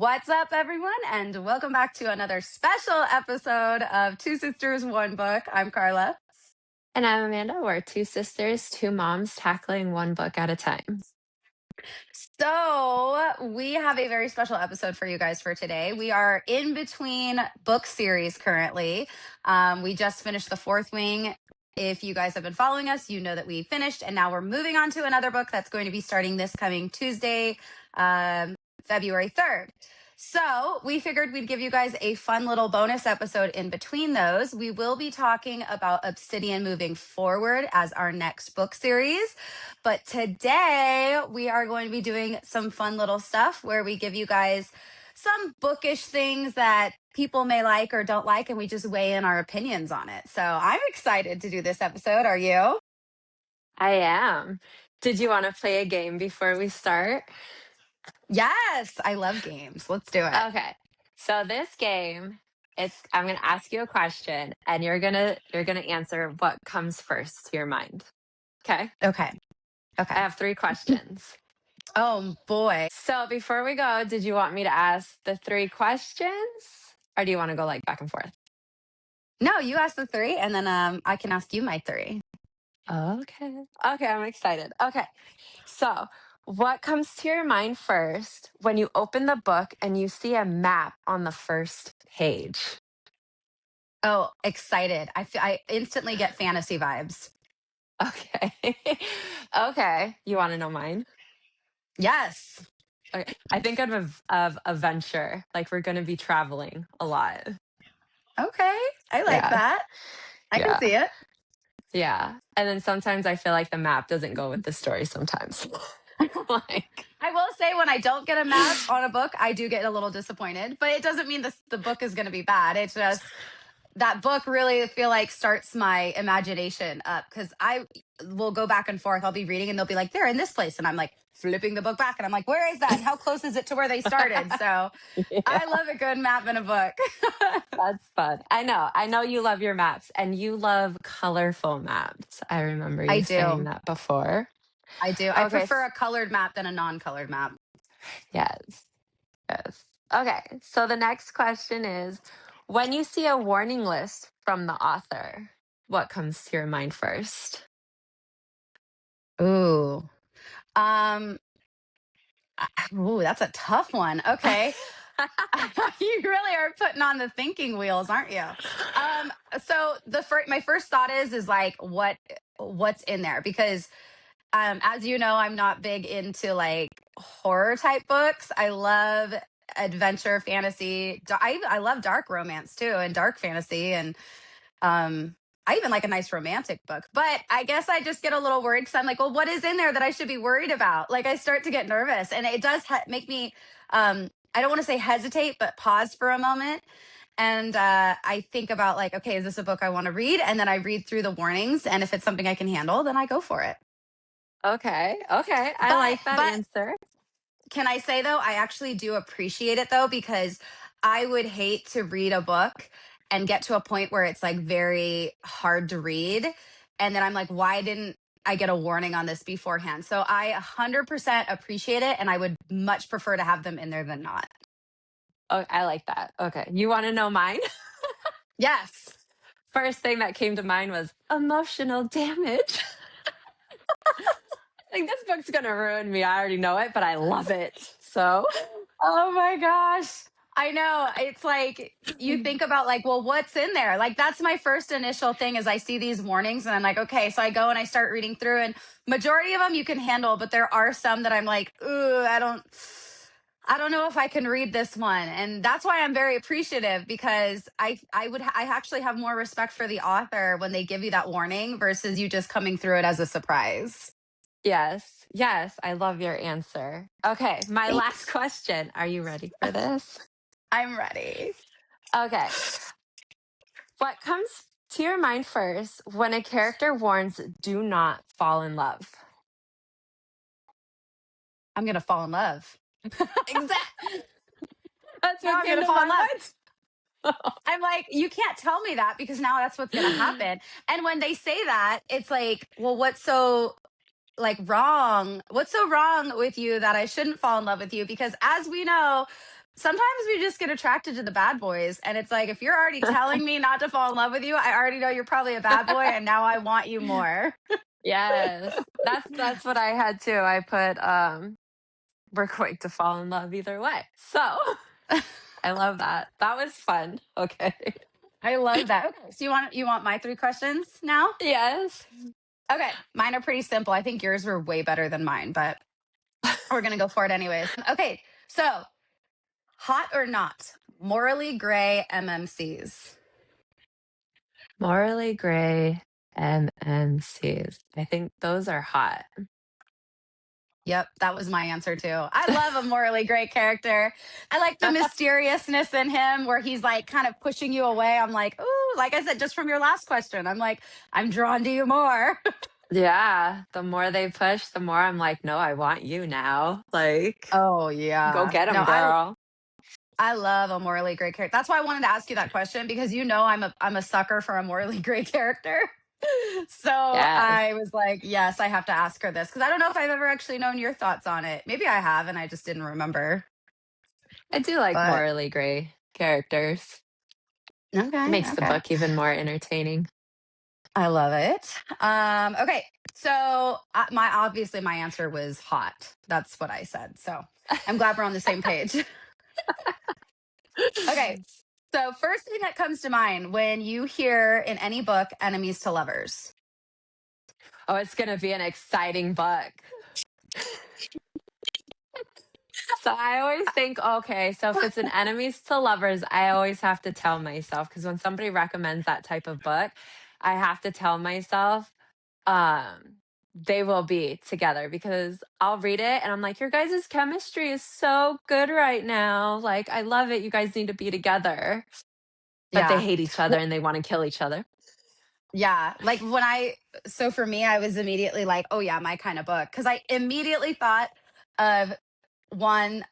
What's up, everyone, and welcome back to another special episode of Two Sisters, One Book. I'm Carla. And I'm Amanda. We're two sisters, two moms tackling one book at a time. So, we have a very special episode for you guys for today. We are in between book series currently. We just finished the fourth wing. If you guys have been following us, you know that we finished, and now we're moving on to another book that's going to be starting this coming Tuesday, February 3rd. So, we figured we'd give you guys a fun little bonus episode in between those. We will be talking about Obsidian moving forward as our next book series. But today, we are going to be doing some fun little stuff where we give you guys some bookish things that people may like or don't like, and we just weigh in our opinions on it. So, I'm excited to do this episode. Are you? I am. Did you want to play a game before we start? Yes, I love games. Let's do it. Okay. So this game, I'm gonna ask you a question and you're gonna answer what comes first to your mind. Okay? Okay. I Okay. have three questions. Oh, boy. So before we go, did you want me to ask the three questions? Or do you want to go like back and forth? No, you ask the three, and then I can ask you my three. Okay. Okay, I'm excited. Okay. So, what comes to your mind first when you open the book and you see a map on the first page? Oh, excited. I instantly get fantasy vibes. Okay. Okay. You want to know mine? Yes. Okay. I think of a venture. Like we're going to be traveling a lot. Okay. I like Yeah. that. I can Yeah. see it. Yeah. And then sometimes I feel like the map doesn't go with the story sometimes. Like, I will say when I don't get a map on a book, I do get a little disappointed, but it doesn't mean the book is going to be bad. It's just that book really I feel like starts my imagination up because I will go back and forth. I'll be reading and they'll be like, they're in this place. And I'm like flipping the book back and I'm like, where is that? And how close is it to where they started? So yeah. I love a good map in a book. That's fun. I know. I know you love your maps and you love colorful maps. I remember I you saying do. that before. I do. I Okay. prefer a colored map than a non-colored map. Yes. Yes. Okay. So the next question is when you see a warning list from the author, what comes to your mind first? Ooh. Um ooh, that's a tough one. Okay. You really are putting on the thinking wheels, aren't you? So my first thought is like what's in there because as you know, I'm not big into like horror type books. I love adventure fantasy. I love dark romance too and dark fantasy and um I even like a nice romantic book. But I guess I just get a little worried because I'm like, well, what is in there that I should be worried about? Like I start to get nervous and it does make me I don't want to say hesitate, but pause for a moment. And I think about like, okay, is this a book I want to read? And then I read through the warnings. And if it's something I can handle, then I go for it. Okay. Okay. I But like that but answer. can I say though, I actually do appreciate it though, because I would hate to read a book and get to a point where it's like very hard to read. And then I'm like, why didn't I get a warning on this beforehand? So I 100% appreciate it. And I would much prefer to have them in there than not. Oh, I like that. Okay. You want to know mine? Yes. First thing that came to mind was emotional damage. Like this book's going to ruin me. I already know it, but I love it. So, Oh my gosh. I know. It's like you think about like, well, what's in there? Like that's my first initial thing is I see these warnings and I'm like, okay, so I go and I start reading through and majority of them you can handle, but there are some that I'm like, ooh, I don't know if I can read this one. And that's why I'm very appreciative because I actually have more respect for the author when they give you that warning versus you just coming through it as a surprise. yes, yes, I love your answer. Okay, my last Thanks. question. Are you ready for this? I'm ready. Okay. What comes to your mind first when a character warns, do not fall in love? I'm going to fall in love. Exactly. That's Now what I'm came going to to fall in my love. mind. I'm like, you can't tell me that because now that's what's going to happen. And when they say that, it's like, well, what's so like wrong? What's so wrong with you that I shouldn't fall in love with you? Because as we know, sometimes we just get attracted to the bad boys. And it's like, if you're already telling me not to fall in love with you, I already know you're probably a bad boy. And now I want you more. Yes. That's what I had too. I put we're going to fall in love either way. So I love that. That was fun. Okay. I love that. Okay. So you want my three questions now? Yes. Okay. Mine are pretty simple. I think yours were way better than mine, but we're gonna go for it anyways. Okay. So hot or not, morally gray MMCs. Morally gray MMCs. I think those are hot. Yep, that was my answer too. I love a morally great character. I like the mysteriousness in him where he's like kind of pushing you away. I'm like, ooh, like I said, just from your last question, I'm like, I'm drawn to you more. Yeah. The more they push, the more I'm like, no, I want you now. Like, Oh go yeah. get No, them, girl. I love a morally great character. That's why I wanted to ask you that question because I'm a sucker for a morally great character. So Yes. I was like, yes, I have to ask her this because I don't know if I've ever actually known your thoughts on it. Maybe I have and I just didn't remember. I do like But morally gray characters. It okay, makes the okay. book even more entertaining. I love it. Okay. So my answer was hot. That's what I said. So I'm glad we're on the same page. Okay. So first thing that comes to mind when you hear in any book enemies to lovers. Oh, it's going to be an exciting book. So I always think, okay, so if it's an enemies to lovers, I always have to tell myself because when somebody recommends that type of book, I have to tell myself they will be together because I'll read it and I'm like, your guys' chemistry is so good right now. Like, I love it. You guys need to be together. But they Yeah. hate each other Well, and they want to kill each other. yeah. Like so for me, I was immediately like, oh yeah, my kind of book. Cause I immediately thought of one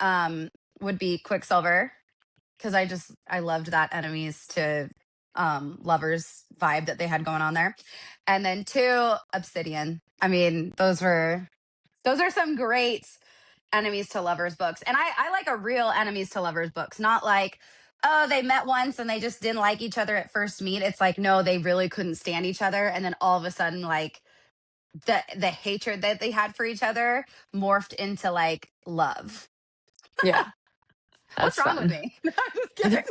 would be Quicksilver. Cause I loved that enemies to lovers vibe that they had going on there. And then two, Obsidian. I mean, those are some great enemies to lovers books. And I like a real enemies to lovers books, not like, oh, they met once and they just didn't like each other at first meet. It's like, no, they really couldn't stand each other. And then all of a sudden, like the hatred that they had for each other morphed into like love. Yeah, What's that's wrong with fun. me? I'm just kidding.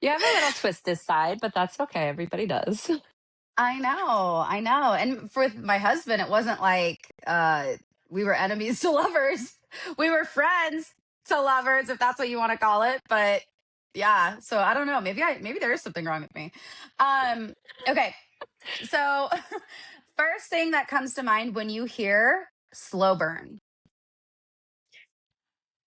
You have a little twisted side, but that's okay. Everybody does. I know, I know. And for my husband, it wasn't like we were enemies to lovers. We were friends to lovers, if that's what you want to call it. But yeah, so I don't know. Maybe there is something wrong with me. Um, okay, so first thing that comes to mind when you hear slow burn.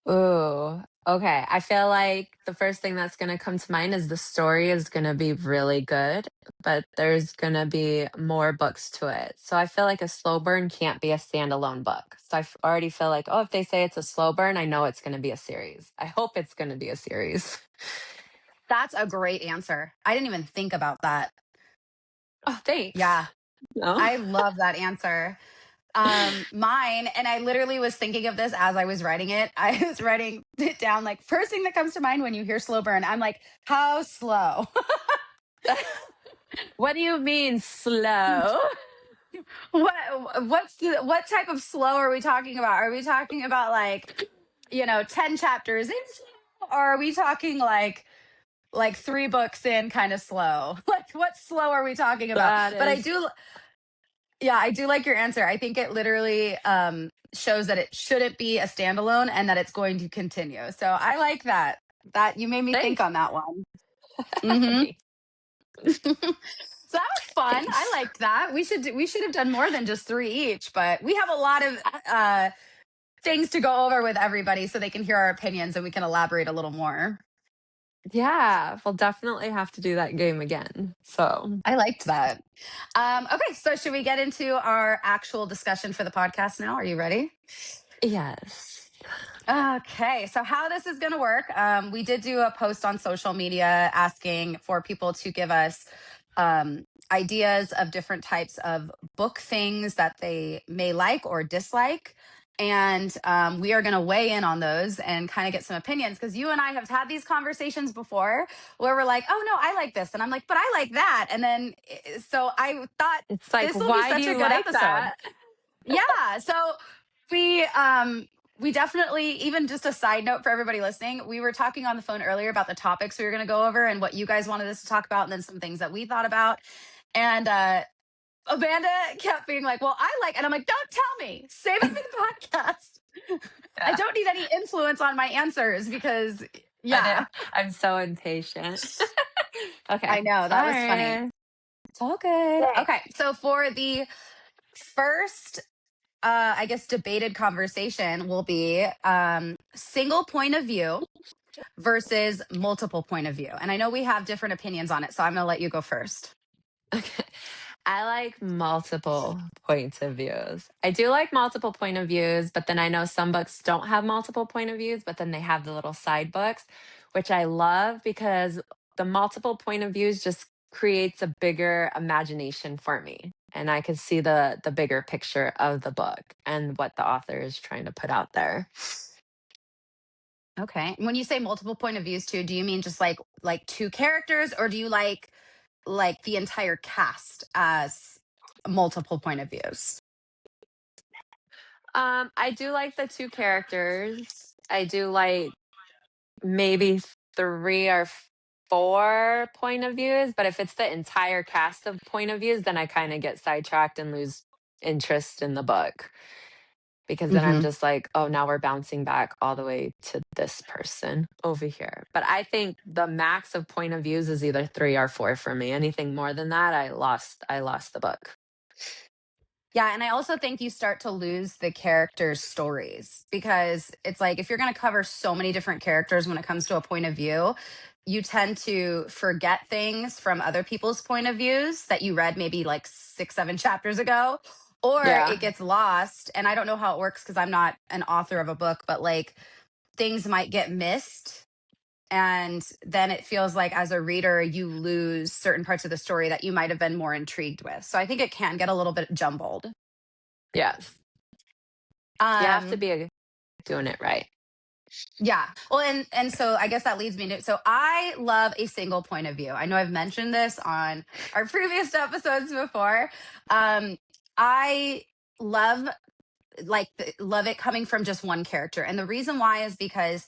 Ooh, okay. I feel like the first thing that's going to come to mind is the story is going to be really good, but there's going to be more books to it. So I feel like a slow burn can't be a standalone book. So already feel like, oh, if they say it's a slow burn, I know it's going to be a series. I hope it's going to be a series. That's a great answer. I didn't even think about that. Oh, thanks. Yeah, No. I love that answer. Mine, and I literally was thinking of this as I was writing it. I was writing it down like first thing that comes to mind when you hear slow burn. I'm like, how slow? What do you mean slow? What type of slow are we talking about? Are we talking about like, 10 chapters in slow, or are we talking like three books in kind of slow? Like what slow are we talking about? That But is I do like your answer. I think it literally shows that it shouldn't be a standalone and that it's going to continue. So I like that. That you made me think thanks. on that one. Hmm. Thanks. So that was fun. I Thanks. liked that. We should have done more than just three each, but we have a lot of things to go over with everybody so they can hear our opinions and we can elaborate a little more. Yeah, we'll definitely have to do that game again. So, I liked that. Okay, so should we get into our actual discussion for the podcast now? Are you ready? yes. Okay, so how this is going to work, we did do a post on social media asking for people to give us ideas of different types of book things that they may like or dislike. And we are going to weigh in on those and kind of get some opinions, because you and I have had these conversations before where we're like, oh no, I like this, and I'm like, but I like that, and then so I thought It's like, this will be why do such a you good like episode. that? Yeah, so we we definitely, even just a side note for everybody listening, we were talking on the phone earlier about the topics we were going to go over and what you guys wanted us to talk about, and then some things that we thought about. And Amanda kept being like, well, I like, and I'm like, don't tell me, save it for the podcast. I Yeah. don't need any influence on my answers because, I know. yeah, I'm so impatient. I Okay. know that was funny. Sorry. It's all good. Yay. Okay, so for the first, I guess, debated conversation will be single point of view versus multiple point of view. And I know we have different opinions on it, so I'm going to let you go first. Okay. I like multiple points of views. I do like multiple point of views, but then I know some books don't have multiple point of views, but then they have the little side books, which I love because the multiple point of views just creates a bigger imagination for me. And I can see the bigger picture of the book and what the author is trying to put out there. Okay. When you say multiple point of views too, do you mean just like two characters, or do you like the entire cast as multiple point of views? I do like the two characters. I do like maybe 3 or 4 point of views, but if it's the entire cast of point of views, then I kinda get sidetracked and lose interest in the book, because then I'm Hmm. just like, "Oh, now we're bouncing back all the way to this person over here." But I think the max of point of views is either 3 or 4 for me. Anything more than that, I lost the book. Yeah, and I also think you start to lose the characters' stories, because it's like if you're going to cover so many different characters when it comes to a point of view, you tend to forget things from other people's point of views that you read maybe like 6, 7 chapters ago, or Yeah. it gets lost. And I don't know how it works because I'm not an author of a book, but like things might get missed. And then it feels like as a reader, you lose certain parts of the story that you might have been more intrigued with. So I think it can get a little bit jumbled. Yes. You have to Um, be doing it right. yeah. Well, and so I guess that leads me to, so I love a single point of view. I know I've mentioned this on our previous episodes before. I love love it coming from just one character. And the reason why is because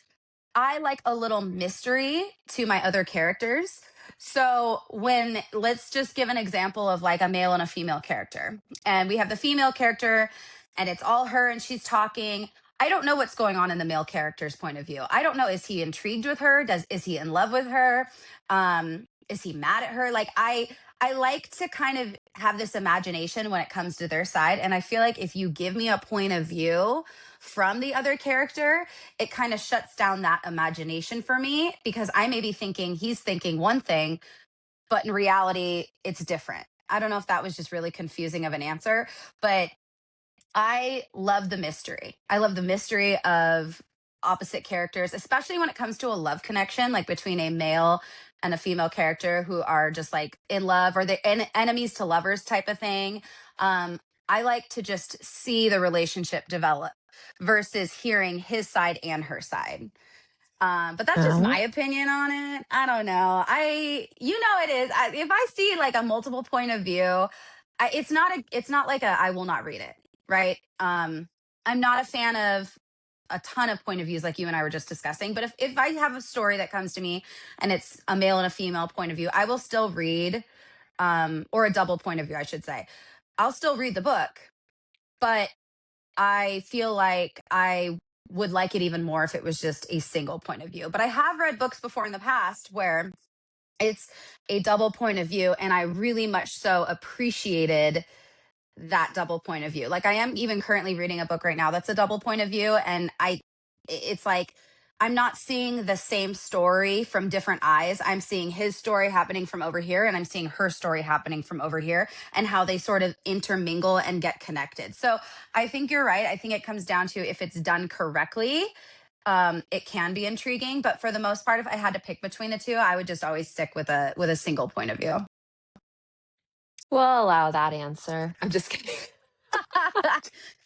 I like a little mystery to my other characters. So when, let's just give an example of like a male and a female character. And we have the female character and it's all her and she's talking. I don't know what's going on in the male character's point of view. I don't know, is he intrigued with her? Is he in love with her? Is he mad at her? Like I like to kind of have this imagination when it comes to their side, and I feel like if you give me a point of view from the other character, it kind of shuts down that imagination for me, because I may be thinking he's thinking one thing, but in reality, it's different. I don't know if that was just really confusing of an answer, but I love the mystery. I love the mystery of opposite characters, especially when it comes to a love connection, like between a male and a female character who are just like in love, or they're enemies to lovers type of thing. I like to just see the relationship develop versus hearing his side and her side. But that's just Uh-huh. my opinion on it. I don't know. You know, it is. If I see like a multiple point of view, it's not like a, I will not read it. Right. I'm not a fan of a ton of point of views like you and I were just discussing. But if I have a story that comes to me and it's a male and a female point of view, I will still read, or a double point of view, I should say. I'll still read the book, but I feel like I would like it even more if it was just a single point of view. But I have read books before in the past where it's a double point of view, and I really much so appreciated that double point of view. Like I am even currently reading a book right now that's a double point of view, and it's like I'm not seeing the same story from different eyes. I'm seeing his story happening from over here, and I'm seeing her story happening from over here, and how they sort of intermingle and get connected. So I think you're right. I think it comes down to if it's done correctly, it can be intriguing. But for the most part, if I had to pick between the two, I would just always stick with a single point of view. We'll allow that answer. I'm just kidding.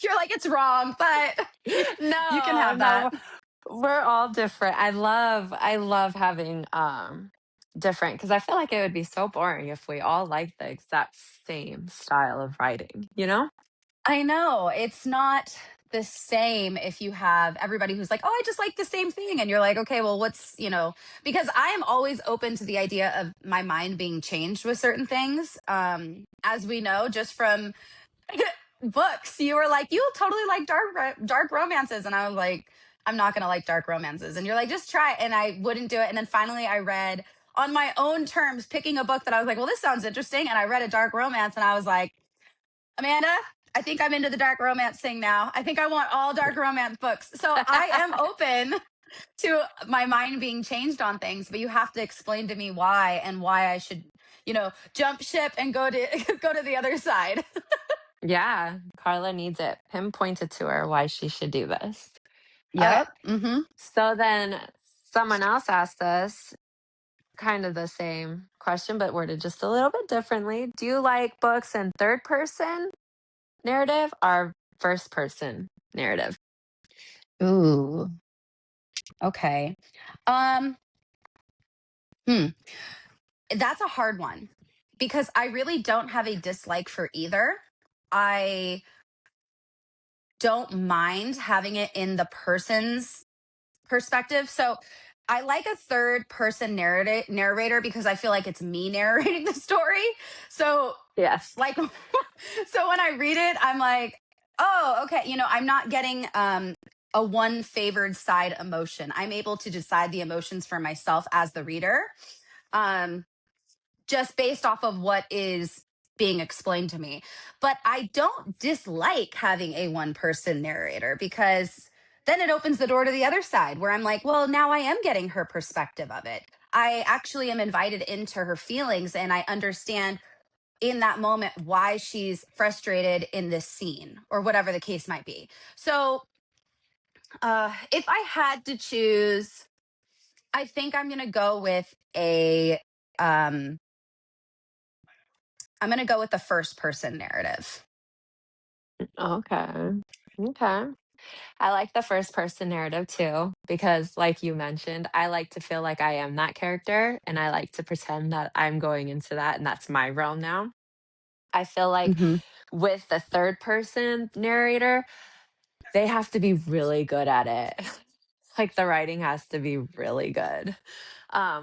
You're like, it's wrong, but you can No, have that. no, we're all different. I love having different because I feel like it would be so boring if we all liked the exact same style of writing, you know? I know it's not the same if you have everybody who's like, oh, I just like the same thing. And you're like, okay, well, because I am always open to the idea of my mind being changed with certain things. As we know, just from books, you were like, you'll totally like dark romances. And I was like, I'm not going to like dark romances. And you're like, just try it. And I wouldn't do it. And then finally I read on my own terms, picking a book that I was like, well, this sounds interesting. And I read a dark romance and I was like, Amanda, I think I'm into the dark romance thing now. I think I want all dark romance books. So I am open to my mind being changed on things, but you have to explain to me why and why I should, jump ship and go to go to the other side. Yeah, Carla needs it pinpointed to her why she should do this. Okay, Yep. Mm-hmm. so then someone else asked us kind of the same question, but worded just a little bit differently. Do you like books in third person narrative or first person narrative? Ooh. Okay. Um, hmm. That's a hard one because I really don't have a dislike for either. I don't mind having it in the person's perspective. So I like a third person narrator because I feel like it's me narrating the story. So Yes. like so when I read it, I'm like, oh, okay, I'm not getting a one favored side emotion. I'm able to decide the emotions for myself as the reader. Um just based off of what is being explained to me. But I don't dislike having a one person narrator because then it opens the door to the other side where I'm like, well, now I am getting her perspective of it. I actually am invited into her feelings and I understand in that moment why she's frustrated in this scene or whatever the case might be. So, if I had to choose, I think I'm going to go with um I'm going to go with the first person narrative. Okay. Okay. I like the first person narrative too, because like you mentioned, I like to feel like I am that character and I like to pretend that I'm going into that and that's my realm now. I feel like Mhm. with the third person narrator, they have to be really good at it. Like the writing has to be really good.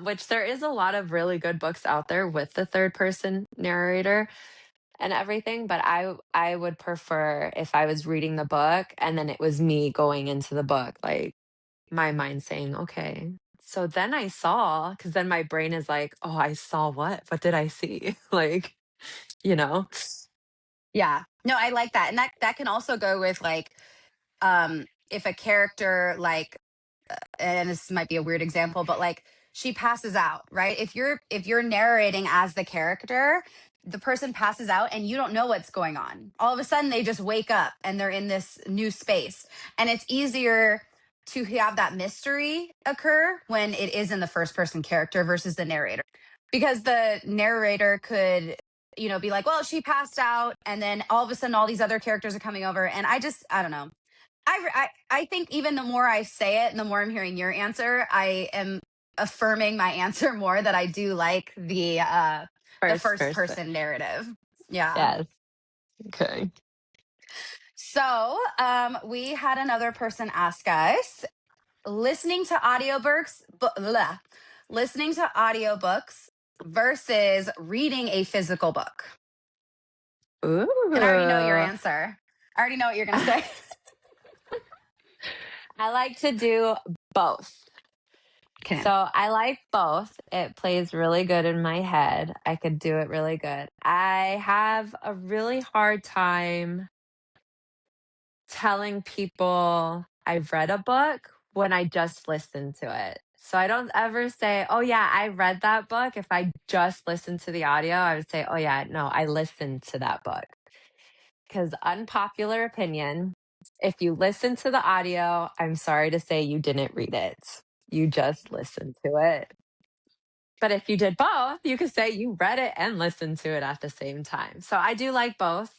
Which there is a lot of really good books out there with the third person narrator and everything, but I would prefer if I was reading the book and then it was me going into the book, like my mind saying, "Okay, so then I saw," because then my brain is like, "Oh, I saw what? What did I see?" Like, you know? Yeah. No, I like that. And that can also go with like if a character like and this might be a weird example, but like she passes out, right? If you're narrating as the character, the person passes out and you don't know what's going on. All of a sudden they just wake up and they're in this new space. And it's easier to have that mystery occur when it is in the first person character versus the narrator. Because the narrator could be like, well, she passed out and then all of a sudden all these other characters are coming over and I don't know. I think even the more I say it and the more I'm hearing your answer, I am affirming my answer more that I do like the First first person. person narrative. Yeah. Yes. Okay. So we had another person ask us listening to listening to audiobooks versus reading a physical book. And I already know your Ooh. answer. I already know what you're gonna say. I like to do both. Okay. So I like both. It plays really good in my head. I could do it really good. I have a really hard time telling people I've read a book when I just listened to it. So I don't ever say, "Oh yeah, I read that book." If I just listened to the audio, I would say, "Oh yeah, no, I listened to that book." Because unpopular opinion, if you listen to the audio, I'm sorry to say you didn't read it. You just listened to it. But if you did both, you could say you read it and listened to it at the same time. So I do like both.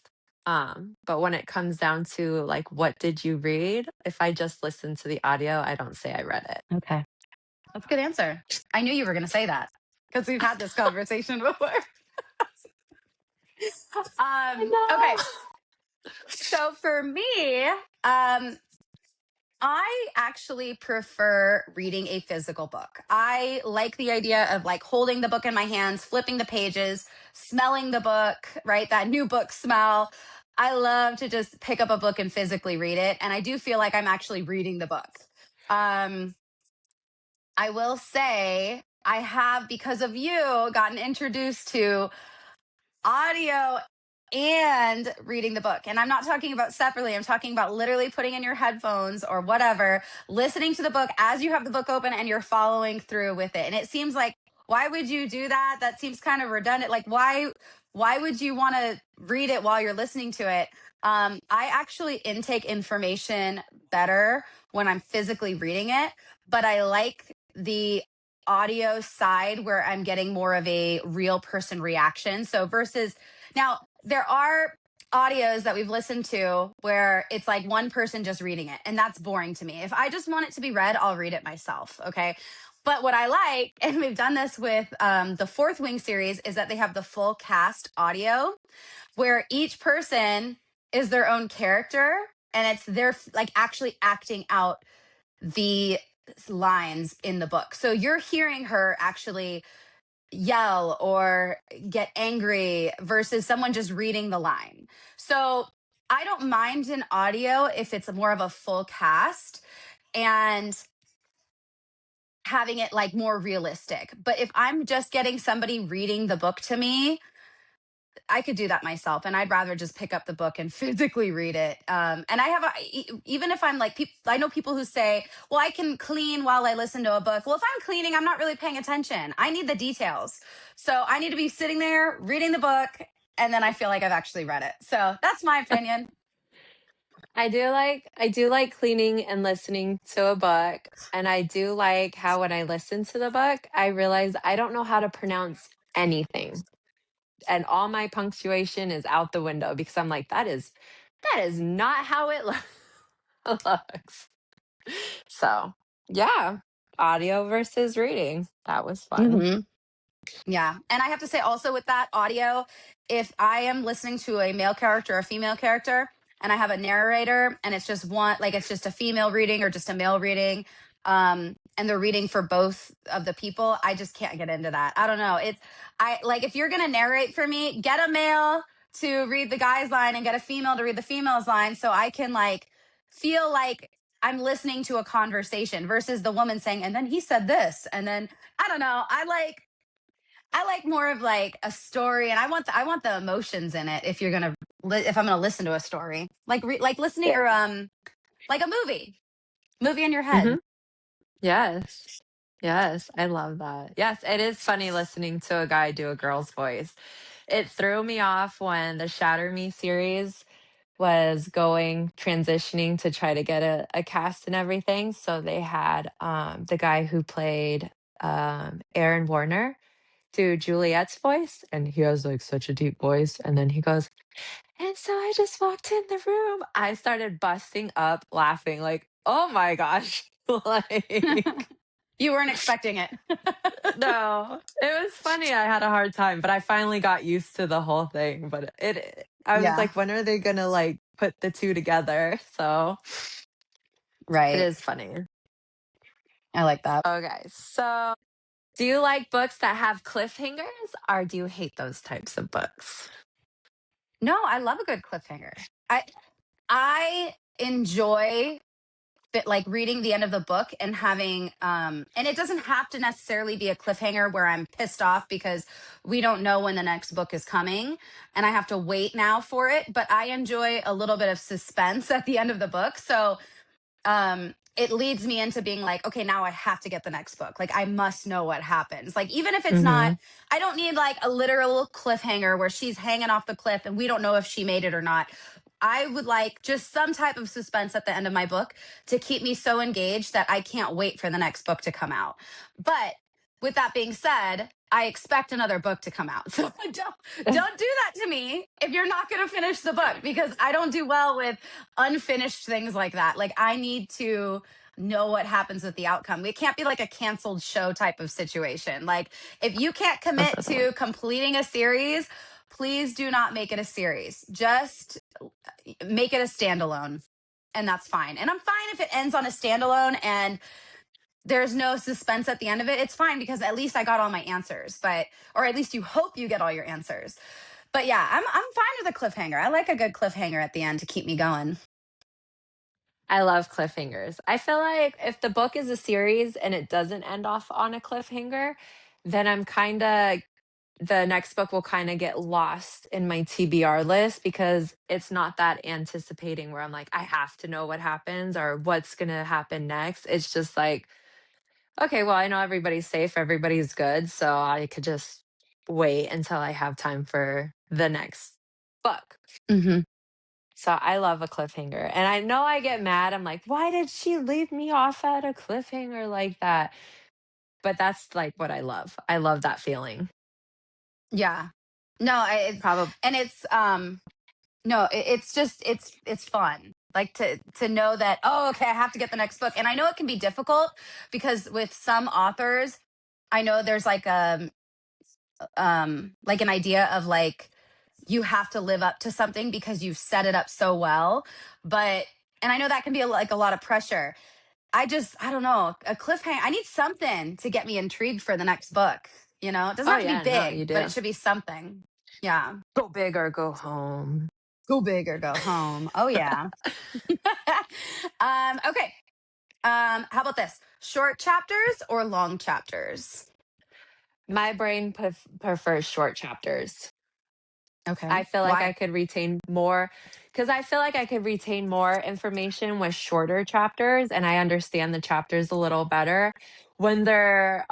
But when it comes down to like what did you read, if I just listen to the audio, I don't say I read it. Okay. That's a good answer. I knew you were going to say that because we've had this conversation before. I Okay. know. So for me, I actually prefer reading a physical book. I like the idea of like holding the book in my hands, flipping the pages, smelling the book, right? That new book smell. I love to just pick up a book and physically read it. And I do feel like I'm actually reading the book. Um, I will say I have, because of you, gotten introduced to audio and reading the book. And I'm not talking about separately. I'm talking about literally putting in your headphones or whatever, listening to the book as you have the book open and you're following through with it. And it seems like, why would you do that? That seems kind of redundant. Like why would you want to read it while you're listening to it? I actually intake information better when I'm physically reading it, but I like the audio side where I'm getting more of a real person reaction. So versus now, there are audios that we've listened to where it's like one person just reading it, and that's boring to me. If I just want it to be read, I'll read it myself. Okay. But what I like, and we've done this with the Fourth Wing series, is that they have the full cast audio where each person is their own character and it's their like actually acting out the lines in the book. So you're hearing her actually yell or get angry versus someone just reading the line. So I don't mind an audio if it's more of a full cast and having it like more realistic. But if I'm just getting somebody reading the book to me, I could do that myself, and I'd rather just pick up the book and physically read it. And I have, even if I'm like, I know people who say, well, I can clean while I listen to a book. Well, if I'm cleaning, I'm not really paying attention. I need the details. So I need to be sitting there reading the book, and then I feel like I've actually read it. So that's my opinion. I do like cleaning and listening to a book, and I do like how when I listen to the book, I realize I don't know how to pronounce anything. And all my punctuation is out the window because I'm like, that is not how it looks. So, yeah, audio versus reading. That was fun. Hmm. Yeah. And I have to say also with that audio, if I am listening to a male character or a female character and I have a narrator and it's just one, like it's just a female reading or just a male reading, and they're reading for both of the people, I just can't get into that. I don't know. I like, if you're going to narrate for me, get a male to read the guy's line and get a female to read the female's line so I can like feel like I'm listening to a conversation versus the woman saying, and then he said this. And then I don't know. I like more of like a story, and I want the emotions in it. If you're gonna if I'm gonna listen to a story, like listening Yeah. or like a movie in your Hmm. head. Yes. Yes. I love that. Yes. It is funny listening to a guy do a girl's voice. It threw me off when the Shatter Me series was transitioning to try to get a cast and everything. So they had the guy who played Aaron Warner do Juliet's voice, and he has like such a deep voice. And then he goes, and so I just walked in the room. I started busting up laughing, like, oh my gosh. Like, You weren't expecting it. no, it was funny. I had a hard time, but I finally got used to the whole thing. But I was Yeah, like, when are they gonna like put the two together? So it right. is funny. I like that. Okay, so do you like books that have cliffhangers, or do you hate those types of books? No, I love a good cliffhanger. I enjoy like reading the end of the book and having and it doesn't have to necessarily be a cliffhanger where I'm pissed off because we don't know when the next book is coming and I have to wait now for it, but I enjoy a little bit of suspense at the end of the book. So it leads me into being like, okay, now I have to get the next book. Like I must know what happens. Like even if it's not, Mhm. I don't need like a literal cliffhanger where she's hanging off the cliff and we don't know if she made it or not. I would like just some type of suspense at the end of my book to keep me so engaged that I can't wait for the next book to come out. But with that being said, I expect another book to come out. So don't do that to me if you're not going to finish the book, because I don't do well with unfinished things like that. Like, I need to know what happens with the outcome. It can't be like a canceled show type of situation. Like, if you can't commit to completing a series, please do not make it a series. Just make it a standalone, and that's fine. And I'm fine if it ends on a standalone and there's no suspense at the end of it. It's fine, because at least I got all my answers. But or at least you hope you get all your answers. But yeah, I'm fine with a cliffhanger. I like a good cliffhanger at the end to keep me going. I love cliffhangers. I feel like if the book is a series and it doesn't end off on a cliffhanger, then I'm kind of the next book will kind of get lost in my TBR list because it's not that anticipating where I'm like, I have to know what happens or what's going to happen next. It's just like, okay, well, I know everybody's safe, everybody's good. So I could just wait until I have time for the next book. Hmm. So I love a cliffhanger. And I know I get mad. I'm like, why did she leave me off at a cliffhanger like that? But that's like what I love. I love that feeling. Yeah. No, Probably. and it's no, it's just it's fun. Like, to know that, oh, okay, I have to get the next book. And I know it can be difficult, because with some authors, I know there's like an idea of like, you have to live up to something because you've set it up so well. But and I know that can be like a lot of pressure. I don't know, a cliffhanger. I need something to get me intrigued for the next book. It doesn't Oh, have to be yeah. No, you big, but it do. should be something. Yeah. Go big or go home. Go big or go home. Oh yeah. Okay. How about this? Short chapters or long chapters? My brain prefers short chapters. Okay. I feel like I Why? could retain more because I feel like I could retain more information with shorter chapters and I understand the chapters a little better. When they're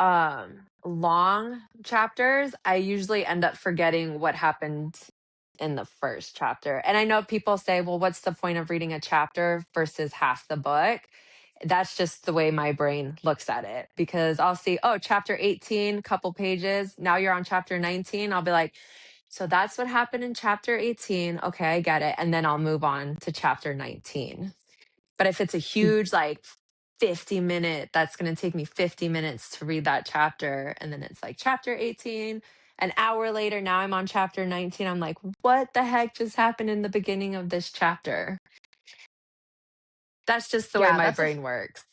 long chapters, I usually end up forgetting what happened in the first chapter. And I know people say, well, what's the point of reading a chapter versus half the book? That's just the way my brain looks at it because I'll see, oh, chapter 18, couple pages. Now you're on chapter 19. I'll be like, so that's what happened in chapter 18. Okay, I get it. And then I'll move on to chapter 19. But if it's a huge, like 50-minute, that's going to take me 50 minutes to read that chapter. And then it's like chapter 18, an hour later, now I'm on chapter 19. I'm like, what the heck just happened in the beginning of this chapter? That's just the way Yeah, my brain works.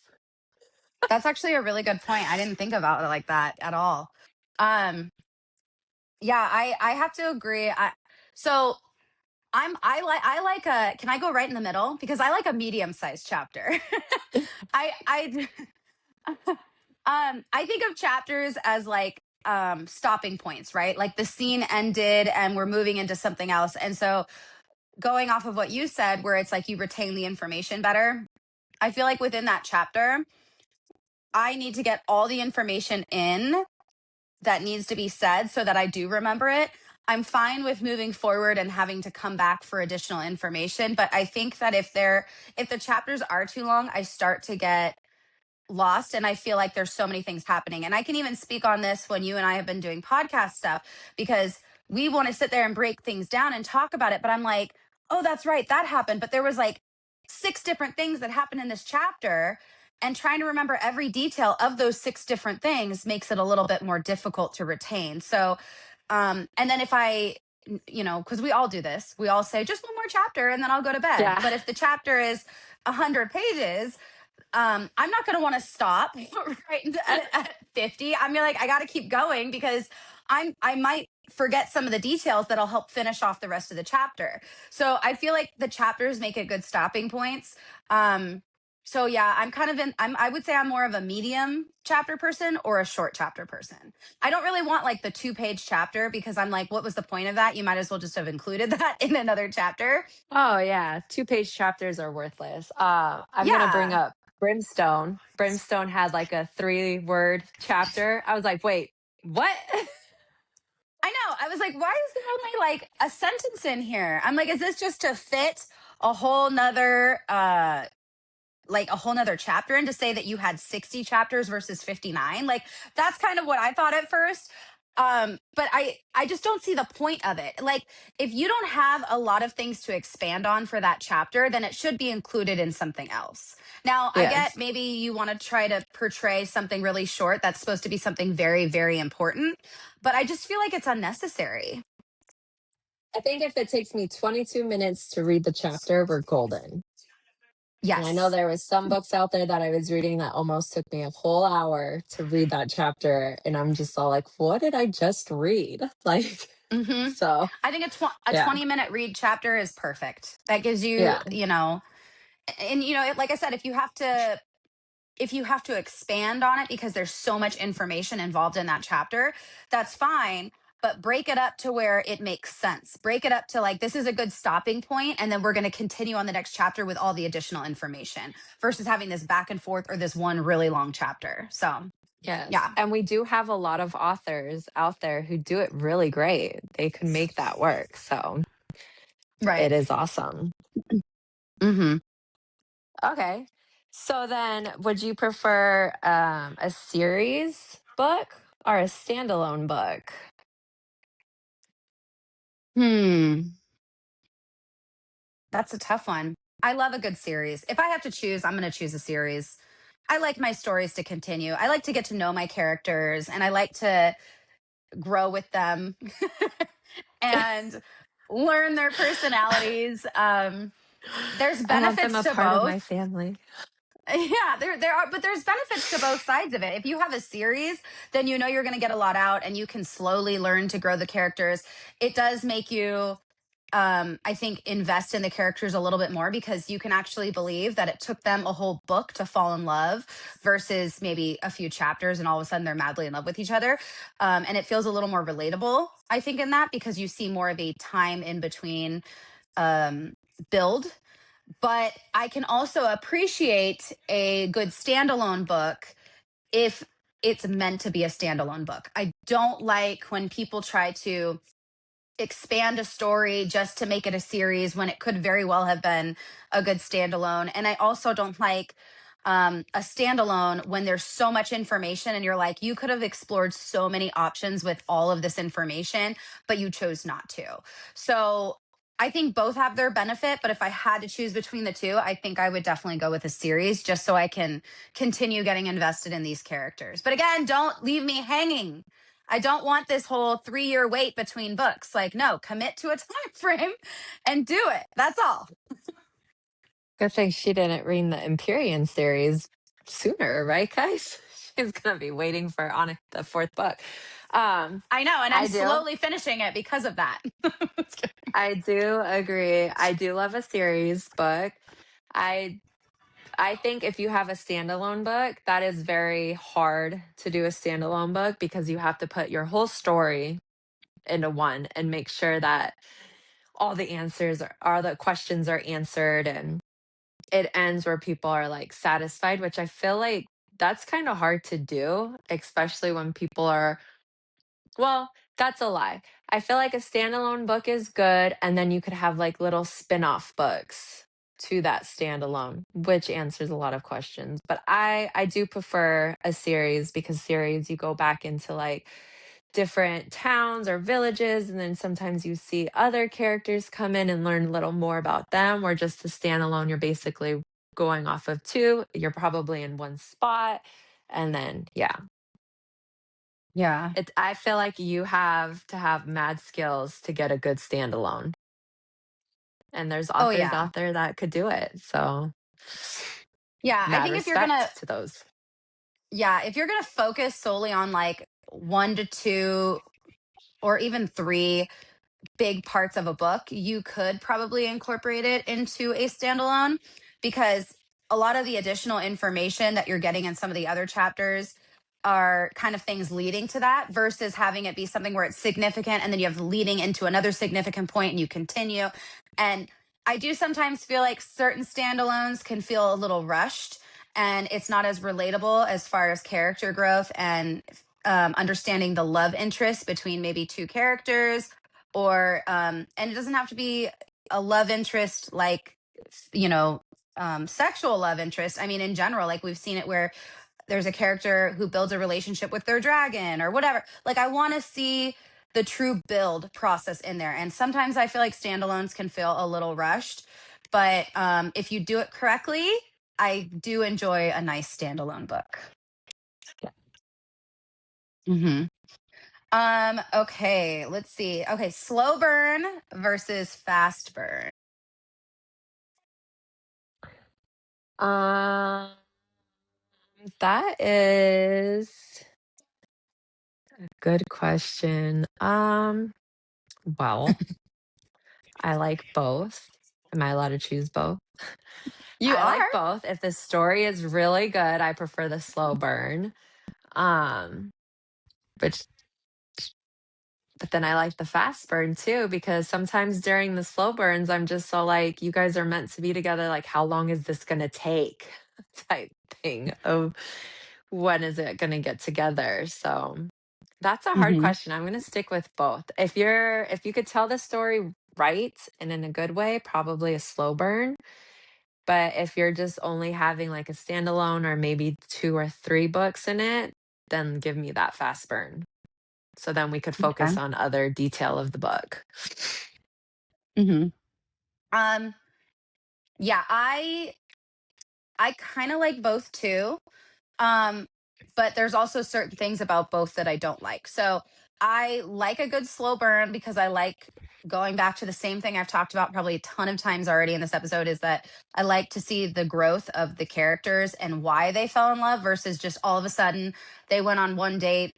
that's actually a really good point. I didn't think about it like that at all. Um, yeah, I have to agree. So I like a can I go right in the middle? Because I like a medium-sized chapter. I I think of chapters as like stopping points, right? Like, the scene ended and we're moving into something else. And so, going off of what you said, where it's like you retain the information better, I feel like within that chapter, I need to get all the information in that needs to be said so that I do remember it. I'm fine with moving forward and having to come back for additional information, but I think that if the chapters are too long, I start to get lost, and I feel like there's so many things happening. And I can even speak on this when you and I have been doing podcast stuff, because we want to sit there and break things down and talk about it, but I'm like, "Oh, that's right, that happened, but there was like six different things that happened in this chapter." And trying to remember every detail of those six different things makes it a little bit more difficult to retain. So, and then if because we all do this, we all say just one more chapter and then I'll go to bed. Yeah. But if the chapter is 100 pages, I'm not going to want to stop right at 50. I'm like, I got to keep going, because I might forget some of the details that'll help finish off the rest of the chapter. So I feel like the chapters make it good stopping points. So yeah, I would say I'm more of a medium chapter person or a short chapter person. I don't really want like the 2-page chapter, because I'm like, what was the point of that? You might as well just have included that in another chapter. Oh, yeah. 2-page chapters are worthless. I'm going to bring Yeah. up Brimstone. Brimstone had like a 3-word chapter. I was like, wait, what? I know. I was like, why is there only like a sentence in here? I'm like, is this just to fit a whole nother chapter in, to say that you had 60 chapters versus 59? Like, that's kind of what I thought at first. But I just don't see the point of it. Like, if you don't have a lot of things to expand on for that chapter, then it should be included in something else. Now, I get Yes. maybe you want to try to portray something really short that's supposed to be something very, very important, but I just feel like it's unnecessary. I think if it takes me 22 minutes to read the chapter, we're golden. And I know Yes. there was some books out there that I was reading that almost took me a whole hour to read that chapter, and I'm just all like, "What did I just read?" Like, Hmm. so I think a yeah, 20-minute read chapter is perfect. That gives you, yeah, and like I said, if you have to expand on it because there's so much information involved in that chapter, that's fine. But break it up to where it makes sense. Break it up to like, this is a good stopping point, and then we're going to continue on the next chapter with all the additional information versus having this back and forth or this one really long chapter. So, yes. yeah, And we do have a lot of authors out there who do it really great. They can make that work. So right. it is awesome. Hmm. Okay. So then, would you prefer a series book or a standalone book? Hmm. That's a tough one. I love a good series. If I have to choose, I'm going to choose a series. I like my stories to continue. I like to get to know my characters and I like to grow with them and learn their personalities. There's I want them benefits a to part of my both. family. Yeah, there are, but there's benefits to both sides of it. If you have a series, then you know you're going to get a lot out and you can slowly learn to grow the characters. It does make you I think invest in the characters a little bit more because you can actually believe that it took them a whole book to fall in love versus maybe a few chapters and all of a sudden they're madly in love with each other. And it feels a little more relatable, I think, in that because you see more of a time in between um, build. But I can also appreciate a good standalone book if it's meant to be a standalone book. I don't like when people try to expand a story just to make it a series when it could very well have been a good standalone. And I also don't like a standalone when there's so much information and you're like, you could have explored so many options with all of this information, but you chose not to. So I think both have their benefit, but if I had to choose between the two, I think I would definitely go with a series just so I can continue getting invested in these characters. But again, don't leave me hanging. I don't want this whole 3-year wait between books. Like, no, commit to a time frame and do it. That's all. Good thing she didn't read the Empyrean series sooner, right, guys? She's gonna be waiting for on the fourth book. Um, I know, and I'm I do. slowly finishing it because of that. I do agree. I do love a series book. I I think if you have a standalone book, that is very hard to do a standalone book because you have to put your whole story into one and make sure that all the answers are the questions are answered and it ends where people are like satisfied, which I feel like that's kind of hard to do, especially when people are, well, that's a lie. I feel like a standalone book is good, and then you could have like little spin off books to that standalone, which answers a lot of questions. But I do prefer a series because series you go back into like different towns or villages, and then sometimes you see other characters come in and learn a little more about them. Or just a standalone, you're basically going off of two. You're probably in one spot, and then yeah, Yeah. I feel like you have to have mad skills to get a good standalone, and there's Oh, authors yeah. out there that could do it, so Yeah. I mad think if you're going to, respect to those. yeah, if you're going to focus solely on like 1 to 2 or even 3 big parts of a book, you could probably incorporate it into a standalone because a lot of the additional information that you're getting in some of the other chapters are kind of things leading to that versus having it be something where it's significant and then you have leading into another significant point and you continue. And I do sometimes feel like certain standalones can feel a little rushed and it's not as relatable as far as character growth and understanding the love interest between maybe two characters or and it doesn't have to be a love interest like you know sexual love interest. I mean in general, like we've seen it where there's a character who builds a relationship with their dragon or whatever. Like I want to see the true build process in there. And sometimes I feel like standalones can feel a little rushed, but if you do it correctly, I do enjoy a nice standalone book. Yeah. Okay, let's see. Okay, slow burn versus fast burn. Um, that is a good question. Well, I like both. Am I allowed to choose both? You I are? like both. If the story is really good, I prefer the slow burn. Um, which but then I like the fast burn too, because sometimes during the slow burns, I'm just so like, you guys are meant to be together. Like, how long is this going to take? Type thing of when is it going to get together? So that's a hard Hmm. question. I'm going to stick with both. If you could tell the story right and in a good way, probably a slow burn. But if you're just only having like a standalone or maybe 2 or 3 books in it, then give me that fast burn. So then we could focus Okay. on other detail of the book. Hmm. Um, yeah, I kind of like both too. Um, but there's also certain things about both that I don't like. So I like a good slow burn because I like going back to the same thing I've talked about probably a ton of times already in this episode is that I like to see the growth of the characters and why they fell in love versus just all of a sudden they went on one date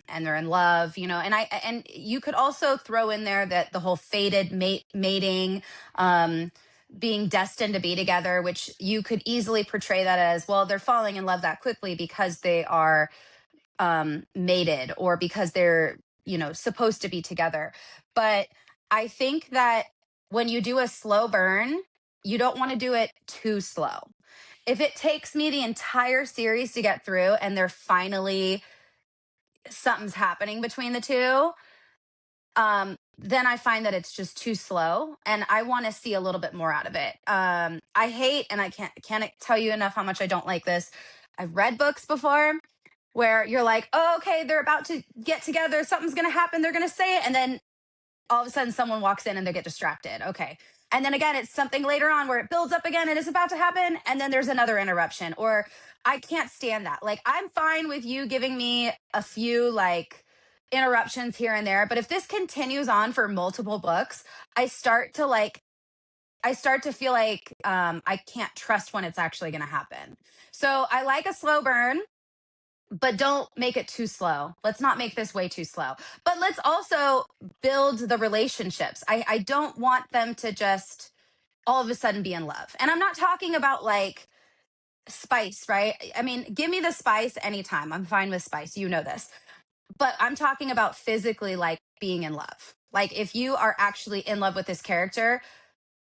and they're in love, you know. And you could also throw in there that the whole fated mating um being destined to be together, which you could easily portray that as, well, they're falling in love that quickly because they are mated or because they're, you know, supposed to be together. But I think that when you do a slow burn, you don't want to do it too slow. If it takes me the entire series to get through and they're finally something's happening between the two, then I find that it's just too slow and I want to see a little bit more out of it. I hate, and I can't tell you enough how much I don't like this. I've read books before where you're like, oh, okay, they're about to get together, something's gonna happen, they're gonna say it, and then all of a sudden someone walks in and they get distracted. Okay. And then again, it's something later on where it builds up again and it's about to happen. And then there's another interruption. Or I can't stand that. Like, I'm fine with you giving me a few like interruptions here and there. But if this continues on for multiple books, I start to like, I start to feel like I can't trust when it's actually going to happen. So I like a slow burn, but don't make it too slow. Let's not make this way too slow. But let's also build the relationships. I don't want them to just all of a sudden be in love. And I'm not talking about like spice, right? I mean, give me the spice anytime. I'm fine with spice. You know this. But I'm talking about physically like being in love. Like if you are actually in love with this character,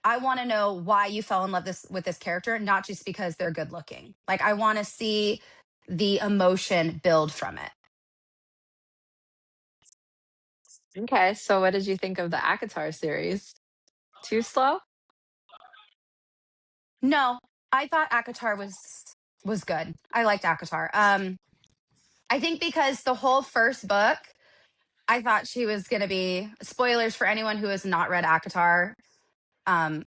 I want to know why you fell in love with this character, not just because they're good looking. Like I want to see the emotion build from it. Okay, so what did you think of the ACOTAR series? Too slow? No, I thought ACOTAR was good. I liked ACOTAR. I think because the whole first book, I thought she was going to be spoilers for anyone who has not read ACOTAR. Um,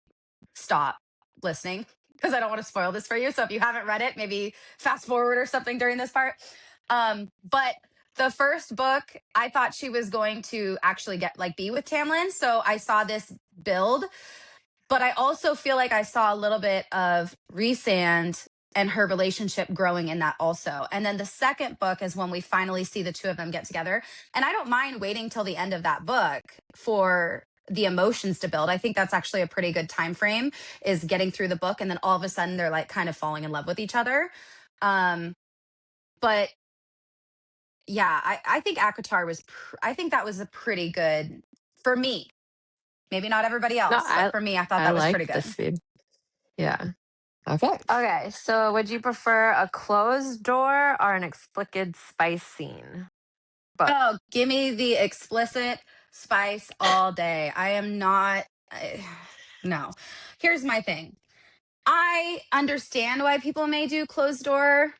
Stop listening because I don't want to spoil this for you. So if you haven't read it, maybe fast forward or something during this part. But the first book, I thought she was going to actually get like be with Tamlin. So I saw this build, but I also feel like I saw a little bit of Rhysand and her relationship growing in that also. And then the second book is when we finally see the two of them get together. And I don't mind waiting till the end of that book for the emotions to build. I think that's actually a pretty good time frame is getting through the book and then all of a sudden they're like kind of falling in love with each other. Um but yeah, I think ACOTAR I think that was a pretty good for me. Maybe not everybody No, else, but I for me I thought I that was pretty like the good. speed. Yeah. Okay. Okay, so would you prefer a closed door or an explicit spice scene? Book. Oh, give me the explicit spice all day. I am not. No. Here's my thing. I understand why people may do closed door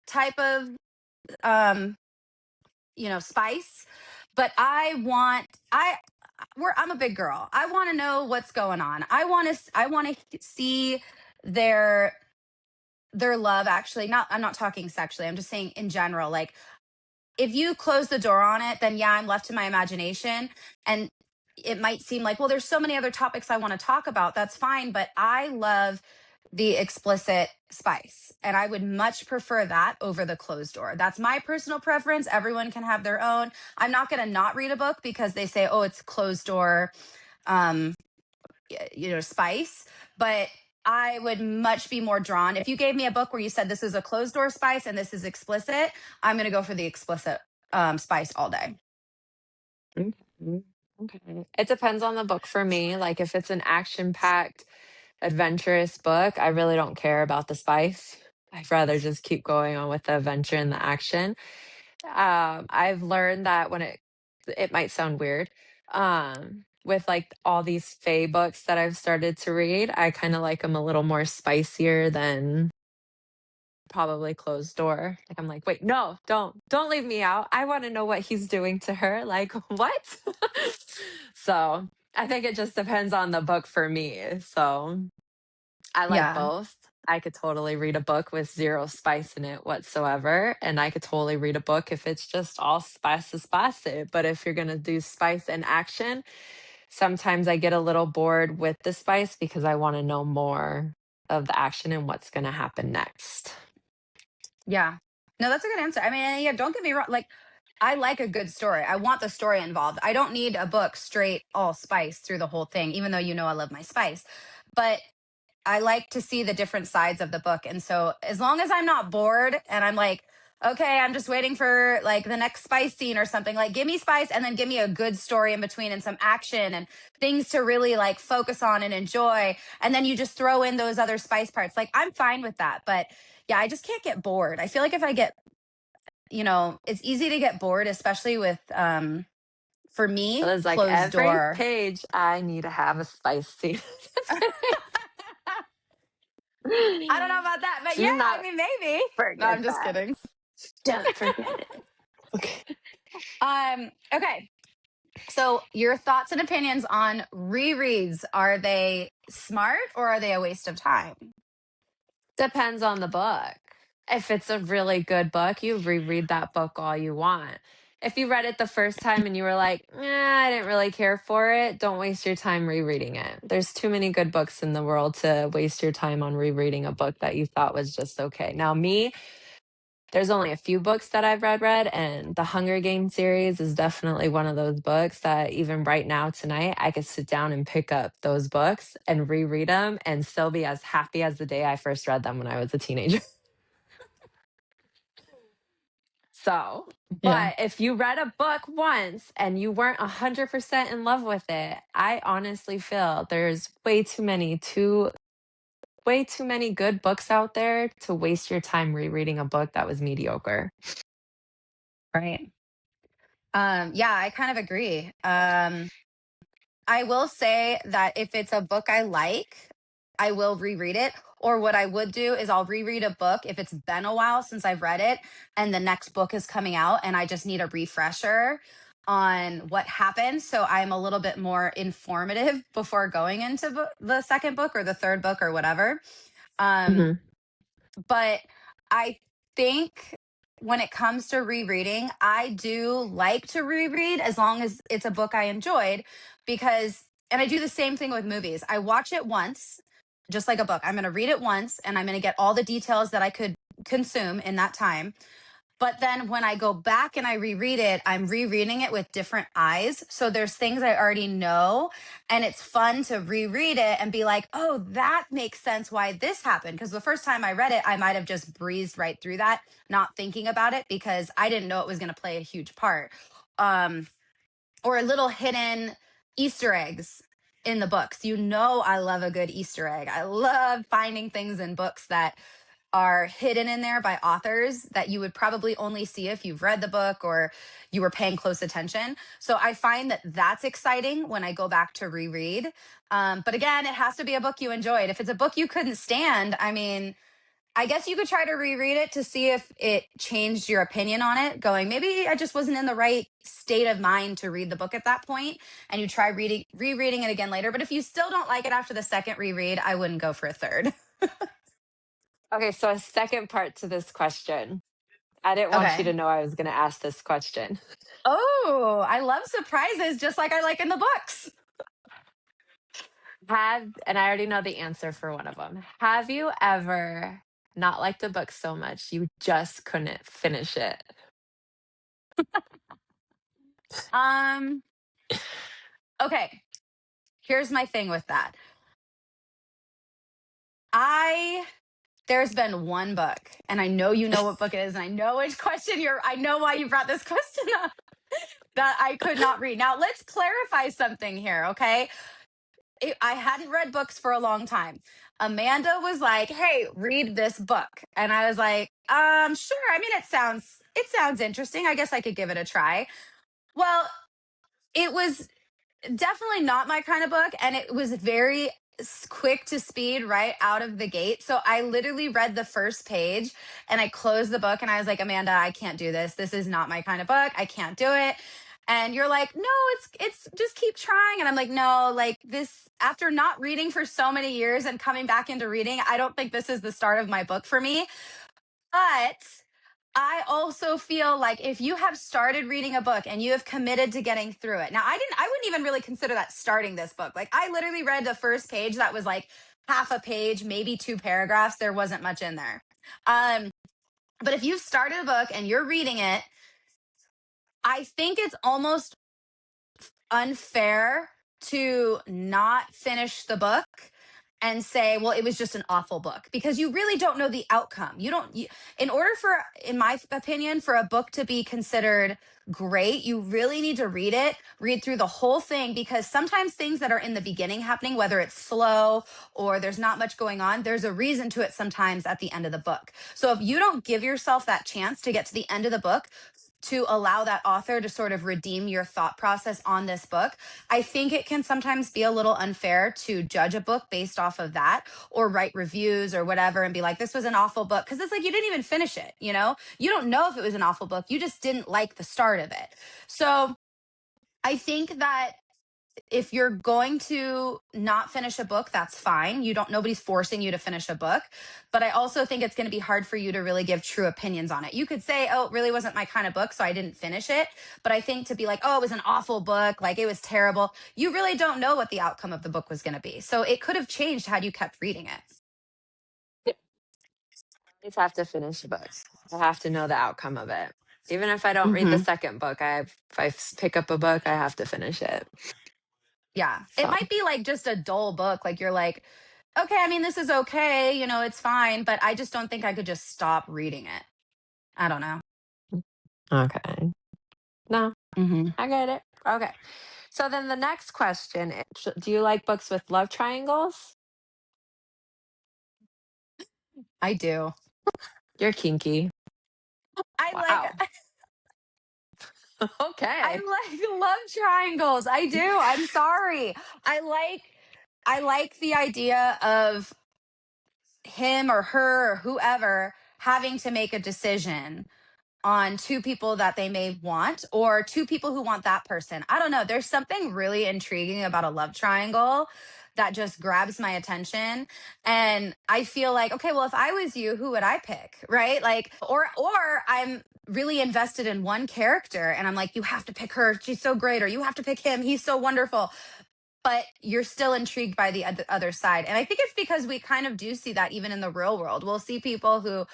type of um, spice. But I'm a big girl. I want to know what's going on. I want to see their their love actually. Not I'm not talking sexually. I'm just saying in general. Like if you close the door on it, then yeah, I'm left to my imagination. And it might seem like, well, there's so many other topics I want to talk about. That's fine. But I love the explicit spice. And I would much prefer that over the closed door. That's my personal preference. Everyone can have their own. I'm not going to not read a book because they say, oh, it's closed door, um, spice. But I would much be more drawn. If you gave me a book where you said this is a closed door spice and this is explicit, I'm going to go for the explicit spice all day. Mhm. Okay. It depends on the book for me. Like if it's an action-packed, adventurous book, I really don't care about the spice. I'd rather just keep going on with the adventure and the action. I've learned that it might sound weird, with like all these fae books that I've started to read, I kind of like them a little more spicier than probably closed door. Like I'm like, wait, no, don't leave me out. I want to know what he's doing to her. Like what? So I think it just depends on the book for me. So I like Yeah. both. I could totally read a book with zero spice in it whatsoever. And I could totally read a book if it's just all spice. But if you're going to do spice and action, sometimes I get a little bored with the spice because I want to know more of the action and what's going to happen next. Yeah. No, that's a good answer. I mean, yeah, don't get me wrong. Like, I like a good story. I want the story involved. I don't need a book straight all spice through the whole thing, even though I love my spice. But I like to see the different sides of the book. And so as long as I'm not bored and I'm like, okay, I'm just waiting for like the next spice scene or something, like give me spice and then give me a good story in between and some action and things to really like focus on and enjoy. And then you just throw in those other spice parts. Like I'm fine with that. But yeah, I just can't get bored. I feel like if I get, it's easy to get bored, especially with, for It me, was like closed every door. page I need to have a spice scene. Just I don't know kidding. about that, but yeah, Do I not mean, maybe. No, forget I'm just that. kidding. Don't forget it. Okay. Okay. So, your thoughts and opinions on rereads. Are they smart or are they a waste of time? Depends on the book. If it's a really good book, you reread that book all you want. If you read it the first time and you were like, I didn't really care for it, don't waste your time rereading it. There's too many good books in the world to waste your time on rereading a book that you thought was just okay. Now, me, there's only a few books that I've read, and the Hunger Games series is definitely one of those books that even right now tonight, I could sit down and pick up those books and reread them and still be as happy as the day I first read them when I was a teenager. So, Yeah. but if you read a book once and you weren't 100% in love with it, I honestly feel there's way too many good books out there to waste your time rereading a book that was mediocre. Right. Yeah, I kind of agree. I will say that if it's a book I like, I will reread it. Or what I would do is I'll reread a book if it's been a while since I've read it and the next book is coming out and I just need a refresher on what happened. So I'm a little bit more informative before going into the second book or the third book or whatever. Um, Mhm. but I think when it comes to rereading, I do like to reread as long as it's a book I enjoyed because, and I do the same thing with movies. I watch it once, just like a book. I'm going to read it once and I'm going to get all the details that I could consume in that time. But then when I go back and I reread it, I'm rereading it with different eyes. So there's things I already know. And it's fun to reread it and be like, oh, that makes sense why this happened. Because the first time I read it, I might have just breezed right through that, not thinking about it because I didn't know it was going to play a huge part. Um, or little hidden Easter eggs in the books. I love a good Easter egg. I love finding things in books that are hidden in there by authors that you would probably only see if you've read the book or you were paying close attention. So I find that that's exciting when I go back to reread. But again, it has to be a book you enjoyed. If it's a book you couldn't stand, I mean, I guess you could try to reread it to see if it changed your opinion on it, going, maybe I just wasn't in the right state of mind to read the book at that point, and you try rereading it again later. But if you still don't like it after the second reread, I wouldn't go for a third. Okay, so a second part to this question. I didn't want you to Okay. know I was going to ask this question. Oh, I love surprises just like I like in the books. And I already know the answer for one of them. Have you ever not liked a book so much you just couldn't finish it? Um, okay. Here's my thing with that. I There's been one book, and I know you know what book it is, and I know which question I know why you brought this question up, that I could not read. Now, let's clarify something here, okay? I hadn't read books for a long time. Amanda was like, "Hey, read this book." And I was like, sure. I mean, it sounds interesting. I guess I could give it a try." Well, it was definitely not my kind of book, and it was very quick to speed right out of the gate. So I literally read the first page and I closed the book and I was like, "Amanda, I can't do this. This is not my kind of book. I can't do it." And you're like, "No, it's just keep trying." And I'm like, "No, like this, after not reading for so many years and coming back into reading, I don't think this is the start of my book for me." But I also feel like if you have started reading a book and you have committed to getting through it. Now, I wouldn't even really consider that starting this book. Like I literally read the first page that was like half a page, maybe two paragraphs. There wasn't much in there. Um, but if you've started a book and you're reading it, I think it's almost unfair to not finish the book and say, "Well, it was just an awful book," because you really don't know the outcome. In order for, in my opinion, for a book to be considered great, you really need to read through the whole thing, because sometimes things that are in the beginning happening, whether it's slow or there's not much going on, there's a reason to it sometimes at the end of the book. So if you don't give yourself that chance to get to the end of the book, to allow that author to sort of redeem your thought process on this book, I think it can sometimes be a little unfair to judge a book based off of that, or write reviews or whatever and be like, "This was an awful book." Because it's like you didn't even finish it, you know? You don't know if it was an awful book. You just didn't like the start of it. So I think that if you're going to not finish a book, that's fine. Nobody's forcing you to finish a book. But I also think it's going to be hard for you to really give true opinions on it. You could say, "Oh, it really wasn't my kind of book, so I didn't finish it." But I think to be like, "Oh, it was an awful book, like it was terrible," you really don't know what the outcome of the book was going to be. So it could have changed had you kept reading it. I just have to finish the book. I have to know the outcome of it. Even if I don't read the Hmm. second book, if pick up a book, I have to finish it. Yeah. It So, might be like just a dull book. Like you're like, "Okay, I mean, this is okay, it's fine, but I just don't think I could just stop reading it." I don't know. okay. No, Hmm. I get it. Okay. So then the next question is, do you like books with love triangles? I do. You're kinky. I like Wow. I Okay. like love triangles. I do. I'm sorry. I like I like the idea of him or her or whoever having to make a decision on two people that they may want, or two people who want that person. I don't know. There's something really intriguing about a love triangle that just grabs my attention. And I feel like, okay, well, if I was you, who would I pick? Right? Like, or I'm really invested in one character and I'm like, "You have to pick her. She's so great," or "You have to pick him. He's so wonderful." But you're still intrigued by the other side. And I think it's because we kind of do see that even in the real world. We'll see people who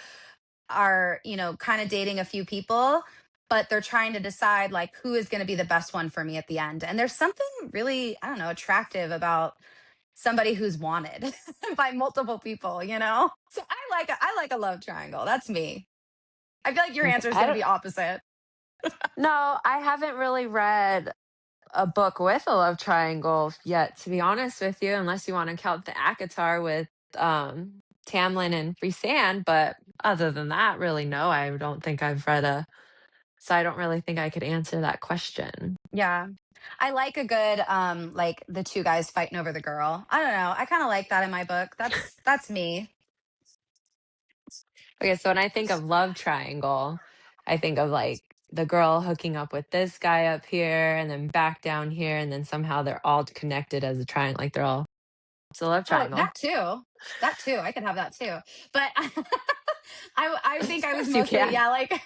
are, kind of dating a few people, but they're trying to decide like who is going to be the best one for me at the end. And there's something really, I don't know, attractive about somebody who's wanted by multiple people, you know? So I like a love triangle. That's me. I feel like your Okay. answer is I going to don't be opposite. No, I haven't really read a book with a love triangle yet, to be honest with you, unless you want to count the ACOTAR with Tamlin and Rhysand. But other than that, really, no, I don't think I've read a. So I don't really think I could answer that question. Yeah. I like a good like the two guys fighting over the girl. I don't know. I kind of like that in my book. That's me. Okay, so when I think of love triangle, I think of like the girl hooking up with this guy up here and then back down here, and then somehow they're all connected as a triangle. Like they're all it's a love Oh, triangle. that too. That too. I could have that too. But I think I was Yes, you mostly, can. yeah, like I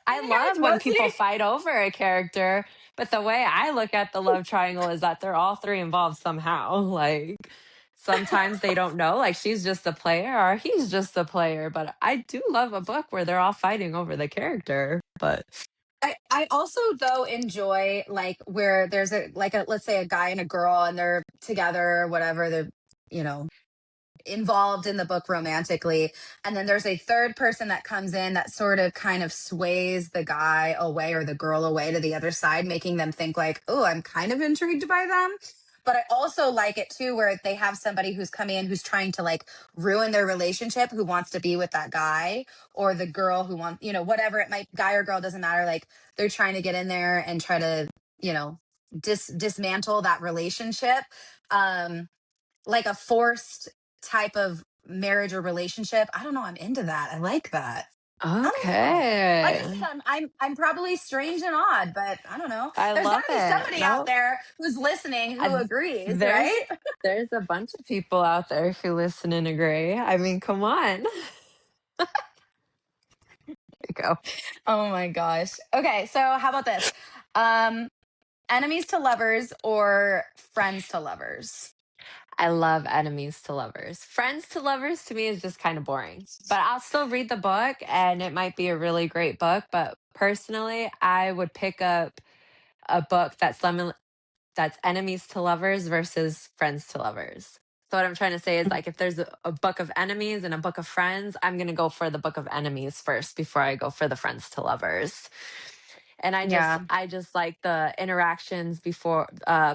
I think I was love when people mostly fight over a character, but the way I look at the love triangle is that they're all three involved somehow. Like sometimes they don't know, like she's just a player or he's just a player. But I do love a book where they're all fighting over the character. But I also though enjoy like where there's a like a let's say a guy and a girl and they're together or whatever, they're you know involved in the book romantically, and then there's a third person that comes in that sort of kind of sways the guy away or the girl away to the other side, making them think like, oh, I'm kind of intrigued by them. But I also like it too where they have somebody who's coming in who's trying to like ruin their relationship, who wants to be with that guy, or the girl who wants, whatever it might, guy or girl, doesn't matter, like they're trying to get in there and try to you know dismantle that relationship. um like a forced type of marriage or relationship. I don't know. I'm into that. I like that. I don't know. Like I okay. said, I'm probably strange and odd, but I don't know. I There's got love to be it. somebody out No, there who's listening who agrees, there's right? there's a bunch of people out there who listen and agree. I mean, come on. There you go. Oh my gosh. Okay, so how about this? Um, enemies to lovers or friends to lovers? I love enemies to lovers. Friends to lovers to me is just kind of boring. But I'll still read the book and it might be a really great book. But personally, I would pick up a book that's enemies to lovers versus friends to lovers. So what I'm trying to say is like if there's a book of enemies and a book of friends, I'm gonna go for the book of enemies first before I go for the friends to lovers. And Yeah. I just like the interactions before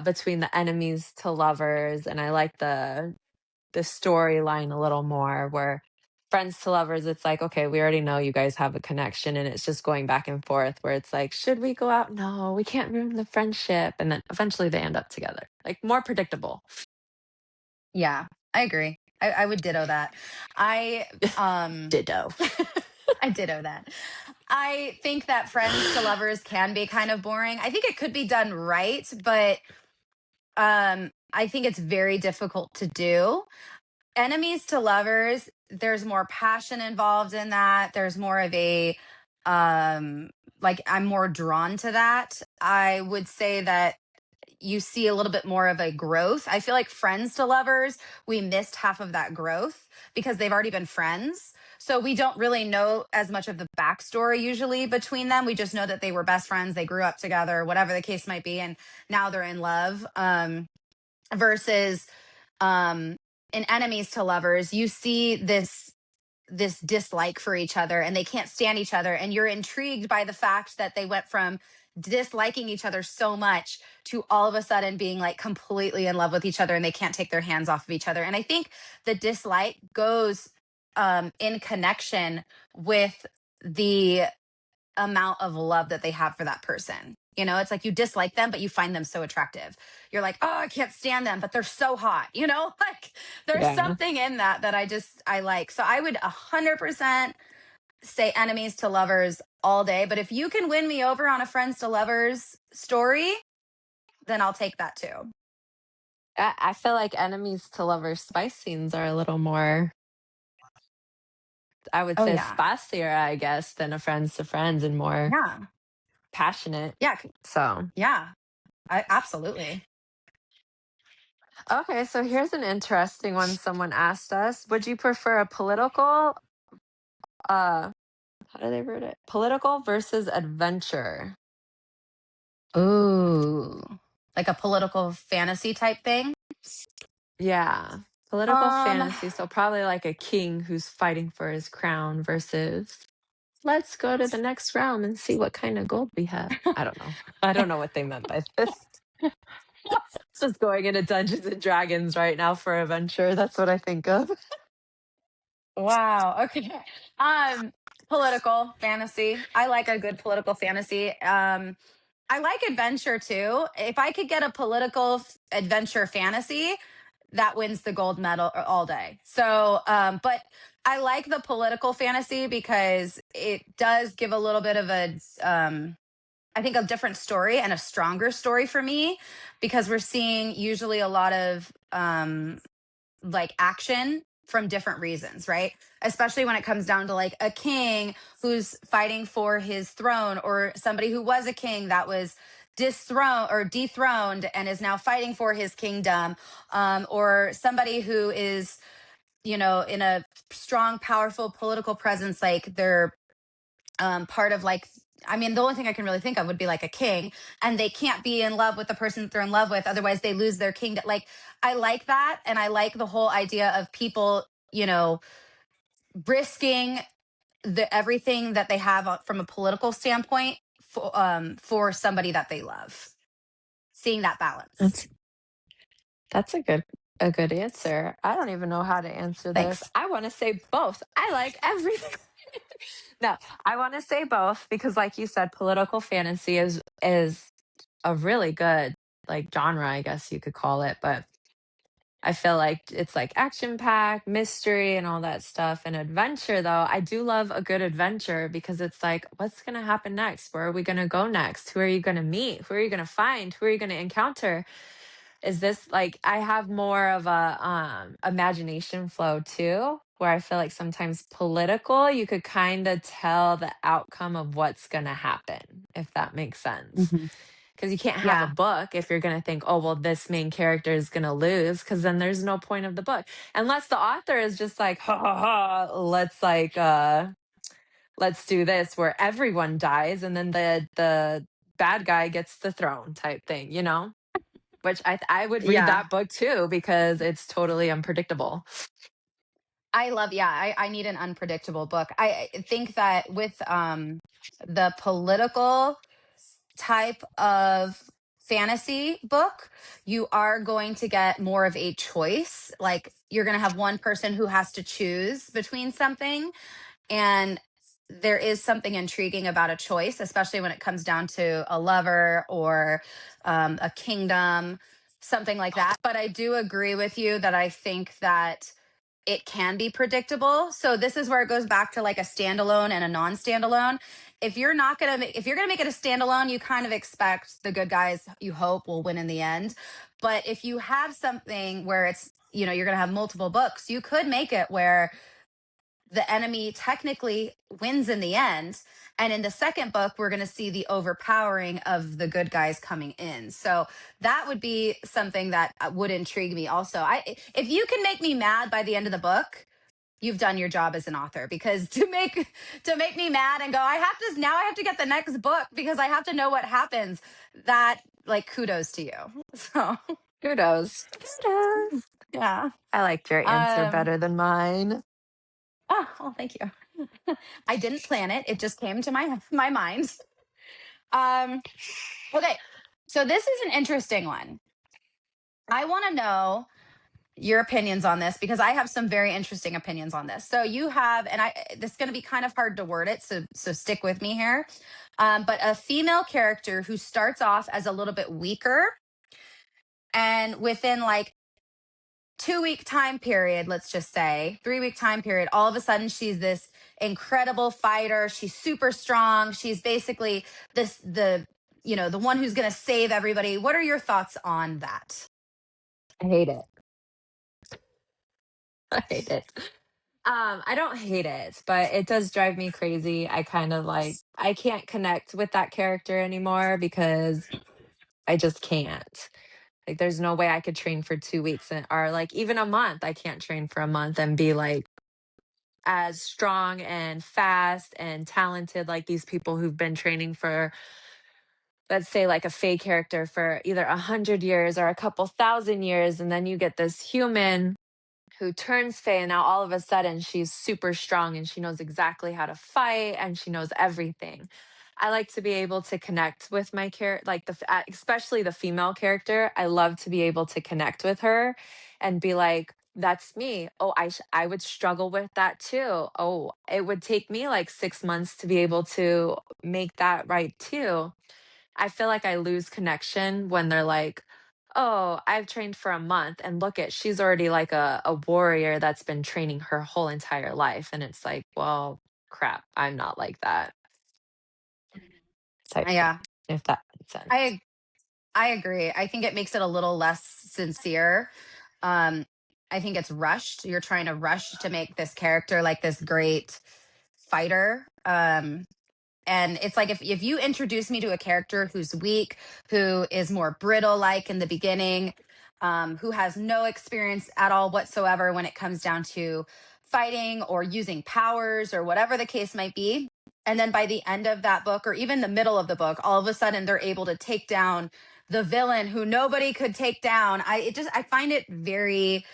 between the enemies to lovers, and I like the storyline a little more where friends to lovers it's like okay we already know you guys have a connection and it's just going back and forth where it's like should we go out, no we can't ruin the friendship, and then eventually they end up together, like more predictable. Yeah. I agree. I would ditto that. I Ditto. I ditto that. I think that friends to lovers can be kind of boring. I think it could be done right, but I think it's very difficult to do. Enemies to lovers, there's more passion involved in that. There's more of a like I'm more drawn to that. I would say that you see a little bit more of a growth. I feel like friends to lovers, we missed half of that growth because they've already been friends. So we don't really know as much of the backstory usually between them. We just know that they were best friends, they grew up together, whatever the case might be, and now they're in love. Versus um in enemies to lovers, you see this dislike for each other and they can't stand each other, and you're intrigued by the fact that they went from disliking each other so much to all of a sudden being like completely in love with each other and they can't take their hands off of each other. And I think the dislike goes in connection with the amount of love that they have for that person. It's like you dislike them, but you find them so attractive. You're like, oh, I can't stand them, but they're so hot. Like there's Yeah. something in that I like. So I would 100% say enemies to lovers all day. But if you can win me over on a friends to lovers story, then I'll take that too. I feel like enemies to lovers spice scenes are a little more, I would Oh say yeah, spicier I guess than a friends to friends and more yeah, passionate. yeah, So yeah. Absolutely. okay, so here's an interesting one someone asked us. Would you prefer a political how do they word it? Political versus adventure. Ooh, like a political fantasy type thing. Yeah. Political Um, fantasy. So probably like a king who's fighting for his crown versus let's go to the next realm and see what kind of gold we have. I don't know. I don't know what they meant by this. It's just going into Dungeons and Dragons right now for adventure. That's what I think of. Wow. Okay. Um, political fantasy. I like a good political fantasy. I like adventure too. If I could get a political adventure fantasy, that wins the gold medal all day. So, but I like the political fantasy because it does give a little bit of I think a different story and a stronger story for me because we're seeing usually a lot of like action from different reasons, right? Especially when it comes down to like a king who's fighting for his throne or somebody who was a king that was dethroned or dethroned and is now fighting for his kingdom, or somebody who is, in a strong, powerful political presence, like they're part of like, I mean, the only thing I can really think of would be like a king, and they can't be in love with the person that they're in love with, otherwise they lose their kingdom. Like, I like that, and I like the whole idea of people, risking the everything that they have from a political standpoint for somebody that they love. Seeing that balance. That's that's a good answer. I don't even know how to answer this. Thanks. I want to say both. I like everything. No, I want to say both because like you said, political fantasy is a really good like genre, I guess you could call it, but I feel like it's like action packed, mystery, and all that stuff. And adventure, though, I do love a good adventure because it's like, what's going to happen next? Where are we going to go next? Who are you going to meet? Who are you going to find? Who are you going to encounter? Is this like, I have more of a imagination flow too, where I feel like sometimes political, you could kind of tell the outcome of what's going to happen, if that makes sense. Hmm. Because you can't have a Yeah. book if you're going to think, oh, well, this main character is going to lose, because then there's no point of the book. Unless the author is just like, ha ha ha, let's do this where everyone dies and then the bad guy gets the throne type thing, Which I would read Yeah. that book too because it's totally unpredictable. Yeah, I need an unpredictable book. I think that with the political type of fantasy book, you are going to get more of a choice. Like you're going to have one person who has to choose between something. And there is something intriguing about a choice, especially when it comes down to a lover or a kingdom, something like that. But I do agree with you that I think that it can be predictable. So this is where it goes back to like a standalone and a non-standalone. If you're gonna make it a standalone, you kind of expect the good guys, you hope, will win in the end. But if you have something where it's, you're gonna have multiple books, you could make it where the enemy technically wins in the end. And in the second book, we're going to see the overpowering of the good guys coming in. So that would be something that would intrigue me also. If you can make me mad by the end of the book, you've done your job as an author, because to make me mad and go, I have to get the next book because I have to know what happens. That, like, kudos to you. So Kudos. Kudos. yeah. I liked your answer Um better than mine. well, thank you. I didn't plan it. It just came to my mind. Um, okay. So this is an interesting one. I want to know your opinions on this because I have some very interesting opinions on this. So you have, and this is going to be kind of hard to word it, so stick with me here. But a female character who starts off as a little bit weaker, and within like 2 week time period, let's just say 3 week time period, all of a sudden she's this incredible fighter. She's super strong. She's basically the one who's going to save everybody. What are your thoughts on that? I hate it. I hate it. I don't hate it, but it does drive me crazy. I kind of like I can't connect with that character anymore because I just can't. Like there's no way I could train for 2 weeks or like even a month. I can't train for a month and be like as strong and fast and talented like these people who've been training for, let's say, like a fake character for either 100 years or a couple thousand years, and then you get this human who turns Fae, and now all of a sudden she's super strong and she knows exactly how to fight and she knows everything. I like to be able to connect with my character, like especially the female character. I love to be able to connect with her and be like, "That's me. Oh, I would struggle with that too. Oh, it would take me like 6 months to be able to make that right too." I feel like I lose connection when they're like, "Oh, I've trained for a month, and look at she's already like a warrior that's been training her whole entire life." And it's like, "Well, crap, I'm not like that." Type thing, Yeah, if that makes sense. I I agree. I think it makes it a little less sincere. Um, I think it's rushed. You're trying to rush to make this character like this great fighter. And it's like if you introduce me to a character who's weak, who is more brittle like in the beginning, who has no experience at all whatsoever when it comes down to fighting or using powers or whatever the case might be. And then by the end of that book, or even the middle of the book, all of a sudden they're able to take down the villain who nobody could take down. I find it very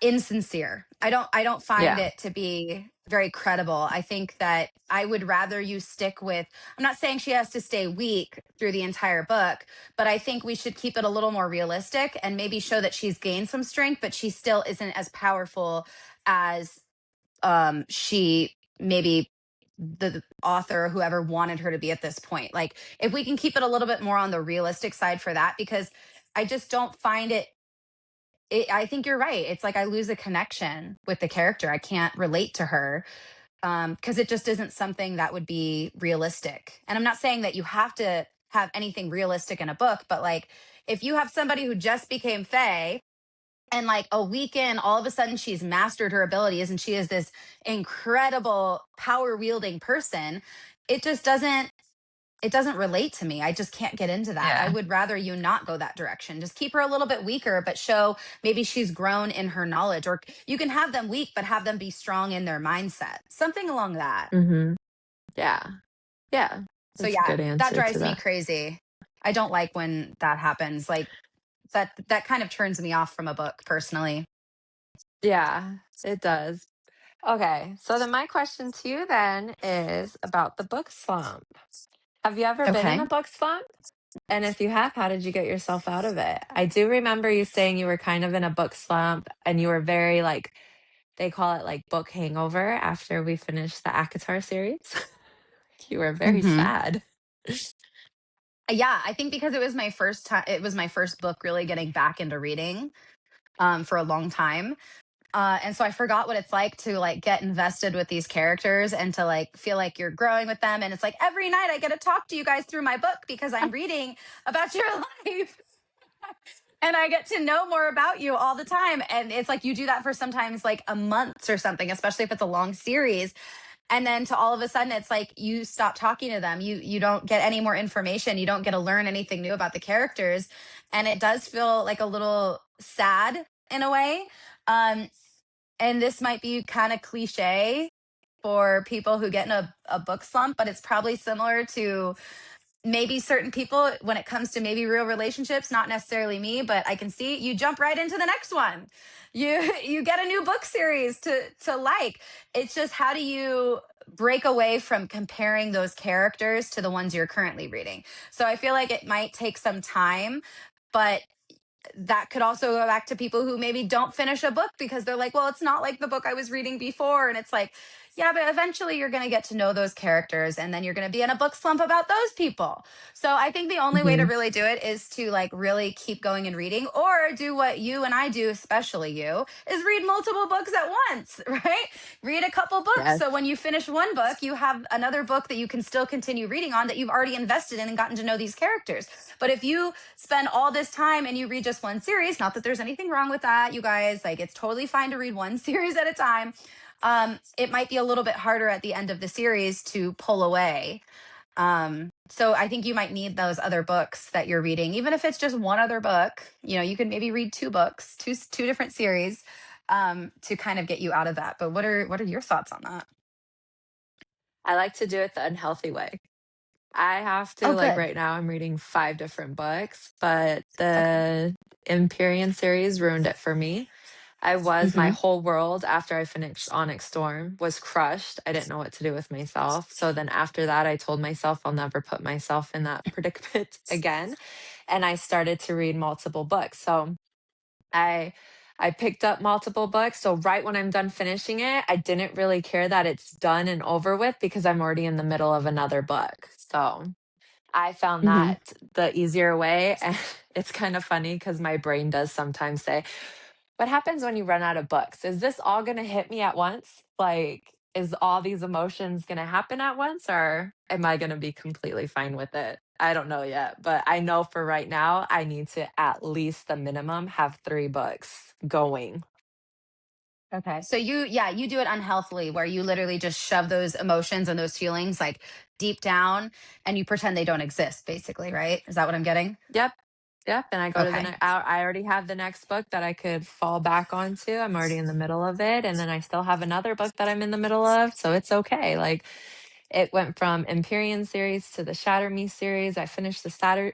insincere. I don't find Yeah. it to be very credible. I think that I would rather you stick with, I'm not saying she has to stay weak through the entire book, but I think we should keep it a little more realistic and maybe show that she's gained some strength, but she still isn't as powerful as she maybe the author or whoever wanted her to be at this point. Like if we can keep it a little bit more on the realistic side for that, because I just don't find I think you're right. It's like I lose a connection with the character. I can't relate to her because it just isn't something that would be realistic. And I'm not saying that you have to have anything realistic in a book, but like if you have somebody who just became Fae and like a week in, all of a sudden she's mastered her abilities and she is this incredible power wielding person, it just doesn't relate to me. I just can't get into that. I Yeah. would rather you not go that direction. Just keep her a little bit weaker, but show maybe she's grown in her knowledge. Or you can have them weak, but have them be strong in their mindset. Something along that. Mhm. Yeah. Yeah. So That's a yeah, good that answer to drives me that. crazy. I don't like when that happens. Like that kind of turns me off from a book personally. Yeah, it does. Okay, so then my question to you then is about the book slump. Have you ever been in Okay. a book slump? And if you have, how did you get yourself out of it? I do remember you saying you were kind of in a book slump and you were very like, they call it like book hangover after we finished the ACOTAR series. You were very Hmm. sad. Yeah, I think because it was my first time, it was my first book really getting back into reading for a long time. And so I forgot what it's like to like get invested with these characters and to like feel like you're growing with them. And it's like every night I get to talk to you guys through my book because I'm reading about your life and I get to know more about you all the time. And it's like you do that for sometimes like a month or something, especially if it's a long series. And then to all of a sudden it's like you stop talking to them. You don't get any more information. You don't get to learn anything new about the characters. And it does feel like a little sad in a way. Um, and this might be kind of cliche for people who get in a book slump, but it's probably similar to maybe certain people when it comes to maybe real relationships, not necessarily me, but I can see you jump right into the next one. You get a new book series to like. It's just how do you break away from comparing those characters to the ones you're currently reading? So I feel like it might take some time, but that could also go back to people who maybe don't finish a book because they're like, well, it's not like the book I was reading before. And it's like, yeah, but eventually you're going to get to know those characters and then you're going to be in a book slump about those people. So I think the only way to Mhm. really do it is to like really keep going and reading or do what you and I do, especially you, is read multiple books at once, right? Read a couple books. Yes. So when you finish one book, you have another book that you can still continue reading on that you've already invested in and gotten to know these characters. But if you spend all this time and you read just one series, not that there's anything wrong with that, you guys, like it's totally fine to read one series at a time. It might be a little bit harder at the end of the series to pull away. So I think you might need those other books that you're reading, even if it's just one other book. You know, you could maybe read two books, two different series, to kind of get you out of that. But what are your thoughts on that? I like to do it the unhealthy way. I have to Oh, like good. right now I'm reading 5 different books, but Okay. the Empyrean series ruined it for me. I was my Hmm. whole world after I finished Onyx Storm was crushed. I didn't know what to do with myself. So then after that, I told myself I'll never put myself in that predicament again. And I started to read multiple books. So I I picked up multiple books. So right when I'm done finishing it, I didn't really care that it's done and over with because I'm already in the middle of another book. So I found Hmm. that the easier way, and it's kind of funny because my brain does sometimes say, "What happens when you run out of books? Is this all gonna hit me at once? Like, is all these emotions gonna happen at once, or am I gonna be completely fine with it?" I don't know yet, but I know for right now, I need to at least the minimum have 3 books going. Okay. So you do it unhealthily where you literally just shove those emotions and those feelings like deep down and you pretend they don't exist, basically, right? Is that what I'm getting? Yep. Yep, and I go to the Okay. next. I already have the next book that I could fall back onto. I'm already in the middle of it, and then I still have another book that I'm in the middle of, so it's okay. Like, it went from Empyrean series to the Shatter Me series. I finished the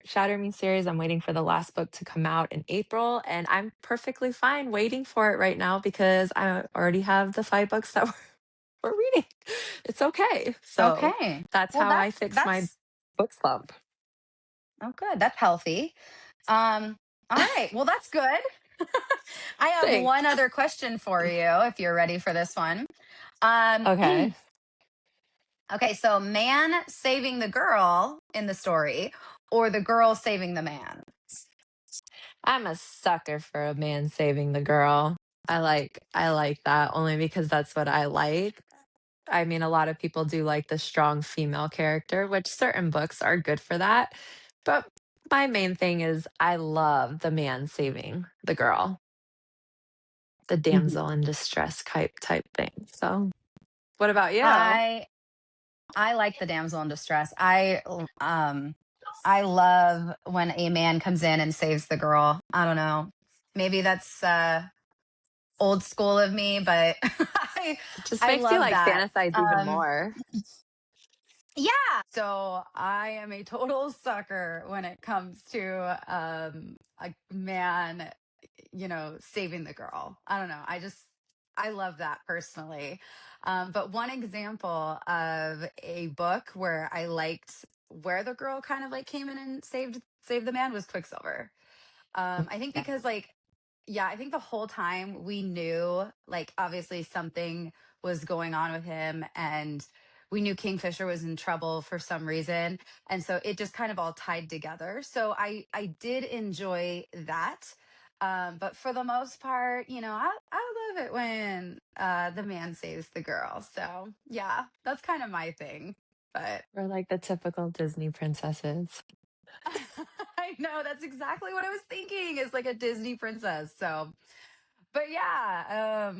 Shatter Me series. I'm waiting for the last book to come out in April, and I'm perfectly fine waiting for it right now because I already have the 5 books that we're reading. It's okay. So, Okay. that's Well, how I that's fix my that's book slump. oh good. That's healthy. All right. Well, that's good. I have Thanks. one other question for you if you're ready for this one. Um Okay. okay, so man saving the girl in the story or the girl saving the man? I'm a sucker for a man saving the girl. I like that only because that's what I like. I mean, a lot of people do like the strong female character, which certain books are good for that. But my main thing is I love the man saving the girl, the Mhm. damsel in distress type thing. So, what about you? I I like the damsel in distress. I love when a man comes in and saves the girl. I don't know. Maybe that's old school of me, but It just I makes you love like that. fantasize even more. Yeah. So I am a total sucker when it comes to a man, saving the girl. I don't know. I love that personally. But one example of a book where I liked where the girl kind of like came in and saved the man was Quicksilver. I think Yeah. because like yeah, I think the whole time we knew like obviously something was going on with him and we knew Kingfisher was in trouble for some reason. And so it just kind of all tied together. So I did enjoy that. But for the most part, I love it when the man saves the girl. So yeah, that's kind of my thing. But We're like the typical Disney princesses. I know that's exactly what I was thinking is like a Disney princess. So, but yeah,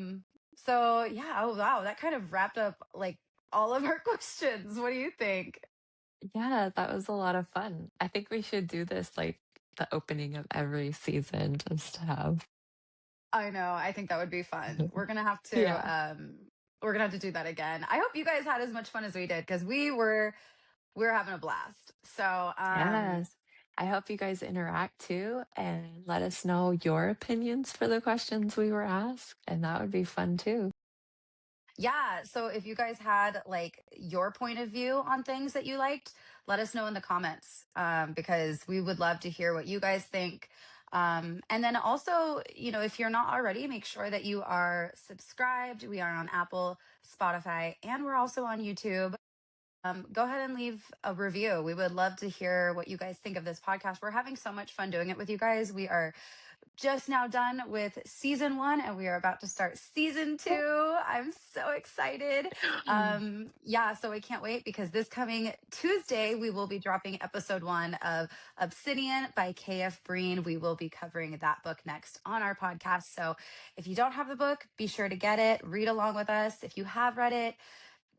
so yeah, oh wow, that kind of wrapped up like all of our questions. What do you think? Yeah, that was a lot of fun. I think we should do this like the opening of every season just to have. I know, I think that would be fun. Yeah. We're gonna have to do that again. I hope you guys had as much fun as we did because we were having a blast. So Yes. I hope you guys interact too and let us know your opinions for the questions we were asked. And that would be fun too. yeah, so if you guys had like your point of view on things that you liked, let us know in the comments because we would love to hear what you guys think. And then also, if you're not already, make sure that you are subscribed. We are on Apple, Spotify, and we're also on YouTube. Go ahead and leave a review. We would love to hear what you guys think of this podcast. We're having so much fun doing it with you guys. We are just now done with season one and we are about to start season two. I'm so excited. Yeah, so I can't wait because this coming Tuesday, we will be dropping episode one of Obsidian by KF Breen. We will be covering that book next on our podcast. So if you don't have the book, be sure to get it, read along with us. If you have read it,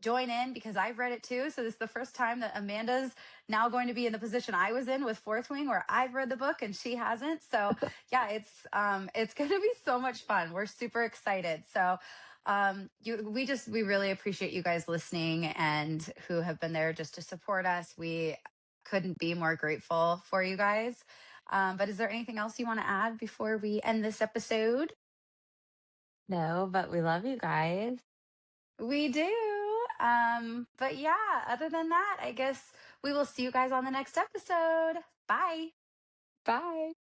join in because I've read it too. So this is the first time that Amanda's now going to be in the position I was in with Fourth Wing, where I've read the book and she hasn't. So yeah, it's going to be so much fun. We're super excited. So we really appreciate you guys listening and who have been there just to support us. We couldn't be more grateful for you guys. But is there anything else you want to add before we end this episode? No, but we love you guys. We do. But yeah, other than that, I guess we will see you guys on the next episode. Bye. Bye.